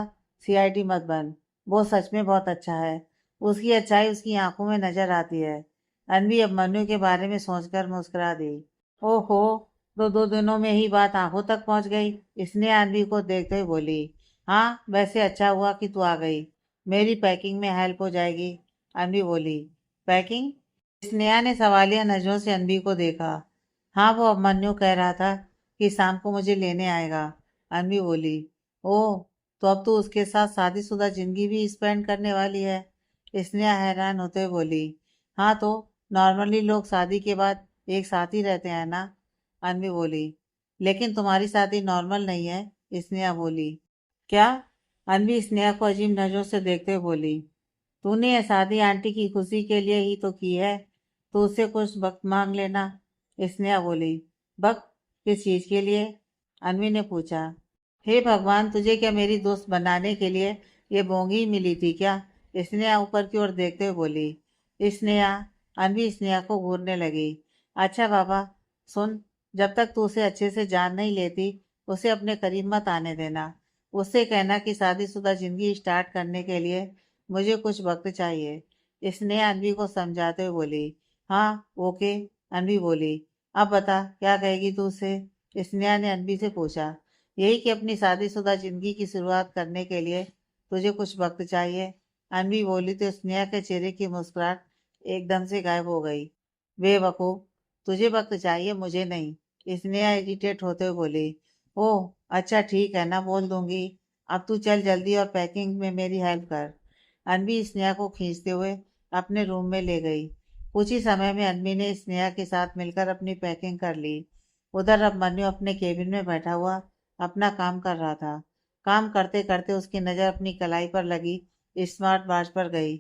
सीआईडी मत बन, वो सच में बहुत अच्छा है। उसकी अच्छाई उसकी आंखों में नजर आती है। अन्वी अब मनु के बारे में सोचकर मुस्कुरा दी। ओहो, तो 2 दिनों में ही बात आंखों तक पहुंच गई। इसने अन्वी को देखते हुए बोली, हाँ, वैसे अच्छा हुआ कि तू आ गई, मेरी पैकिंग में हेल्प हो जाएगी। अन्वी बोली, पैकिंग? स्नेहा ने सवालिया नजरों से अन्वी को देखा। हाँ, वो अभिमन्यु कह रहा था कि शाम को मुझे लेने आएगा। अन्वी बोली, ओह, तो अब तू उसके साथ शादीशुदा जिंदगी भी स्पेंड करने वाली है? स्नेहा हैरान होते हुए बोली, हाँ तो नॉर्मली लोग शादी के बाद एक साथ ही रहते हैं ना। अन्वी बोली, लेकिन तुम्हारी शादी नॉर्मल नहीं है। स्नेहा बोली, क्या? अन्वी स्नेहा को अजीब नजरों से देखते हुए बोली, तूने ये शादी आंटी की खुशी के लिए ही तो की है, तो उससे कुछ वक्त मांग लेना। स्नेहा बोली, वक्त? किस चीज के लिए? अन्वी ने पूछा। हे भगवान, तुझे क्या मेरी दोस्त बनाने के लिए ये बोंगी मिली थी क्या? स्नेहा ऊपर की ओर देखते हुए बोली। स्नेहा। अन्वी स्नेहा को घूरने लगी। अच्छा बाबा, सुन, जब तक तू उसे अच्छे से जान नहीं लेती उसे अपने करीब मत आने देना। उससे कहना कि शादीशुदा जिंदगी स्टार्ट करने के लिए मुझे कुछ वक्त चाहिए। स्नेहा अन्वी को समझाते हुए बोली, हाँ, ओके। अन्वी बोली, अब बता क्या कहेगी तू उसे? स्नेहा ने अन्वी से पूछा। यही कि अपनी शादीशुदा जिंदगी की शुरुआत करने के लिए तुझे कुछ वक्त चाहिए। अन्वी बोली तो स्नेहा के चेहरे की मुस्कुराहट एकदम से गायब हो गई। बेवकूफ, तुझे वक्त चाहिए, मुझे नहीं। स्नेहा इरिटेट होते हुए बोली, ओह, अच्छा ठीक है ना, बोल दूंगी। अब तू चल जल्दी और पैकिंग में मेरी हेल्प कर। अन्वी स्नेहा को खींचते हुए अपने रूम में ले गई। कुछ ही समय में अन्वी ने स्नेहा के साथ मिलकर अपनी पैकिंग कर ली। उधर अब मन्नू अपने केबिन में बैठा हुआ अपना काम कर रहा था। काम करते करते उसकी नज़र अपनी कलाई पर लगी स्मार्ट वॉच पर गई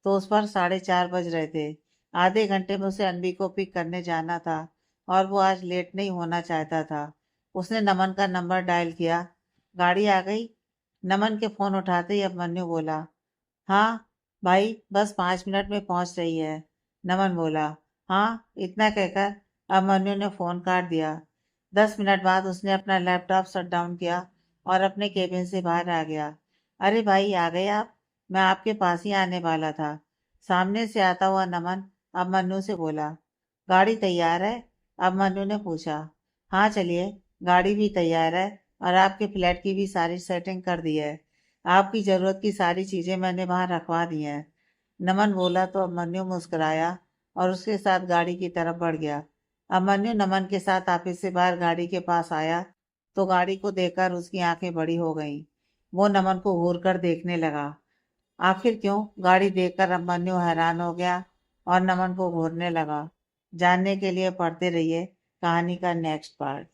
तो उस पर 4:30 बज रहे थे। आधे घंटे में उसे अन्वी को पिक करने जाना था और वो आज लेट नहीं होना चाहता था। उसने नमन का नंबर डायल किया। गाड़ी आ गई। नमन के फोन उठाते ही अब मन्नू बोला, हाँ भाई, बस 5 मिनट में पहुंच रही है। नमन बोला, हाँ, इतना कहकर अभिमन्यु ने फोन काट दिया। 10 मिनट बाद उसने अपना लैपटॉप शट डाउन किया और अपने केबिन से बाहर आ गया। अरे भाई, आ गए आप? मैं आपके पास ही आने वाला था। सामने से आता हुआ नमन अभिमन्यु से बोला, गाड़ी तैयार है? अभिमन्यु ने पूछा। हाँ चलिए, गाड़ी भी तैयार है और आपके फ्लैट की भी सारी सेटिंग कर दी है। आपकी जरूरत की सारी चीजें मैंने वहां रखवा दी हैं। नमन बोला तो अभिमन्यु मुस्कुराया और उसके साथ गाड़ी की तरफ बढ़ गया। अभिमन्यु नमन के साथ ऑफिस से बाहर गाड़ी के पास आया तो गाड़ी को देखकर उसकी आंखें बड़ी हो गईं। वो नमन को घूर कर देखने लगा। आखिर क्यों? गाड़ी देखकर अभिमन्यु हैरान हो गया और नमन को घूरने लगा। जानने के लिए पढ़ते रहिए कहानी का नेक्स्ट पार्ट।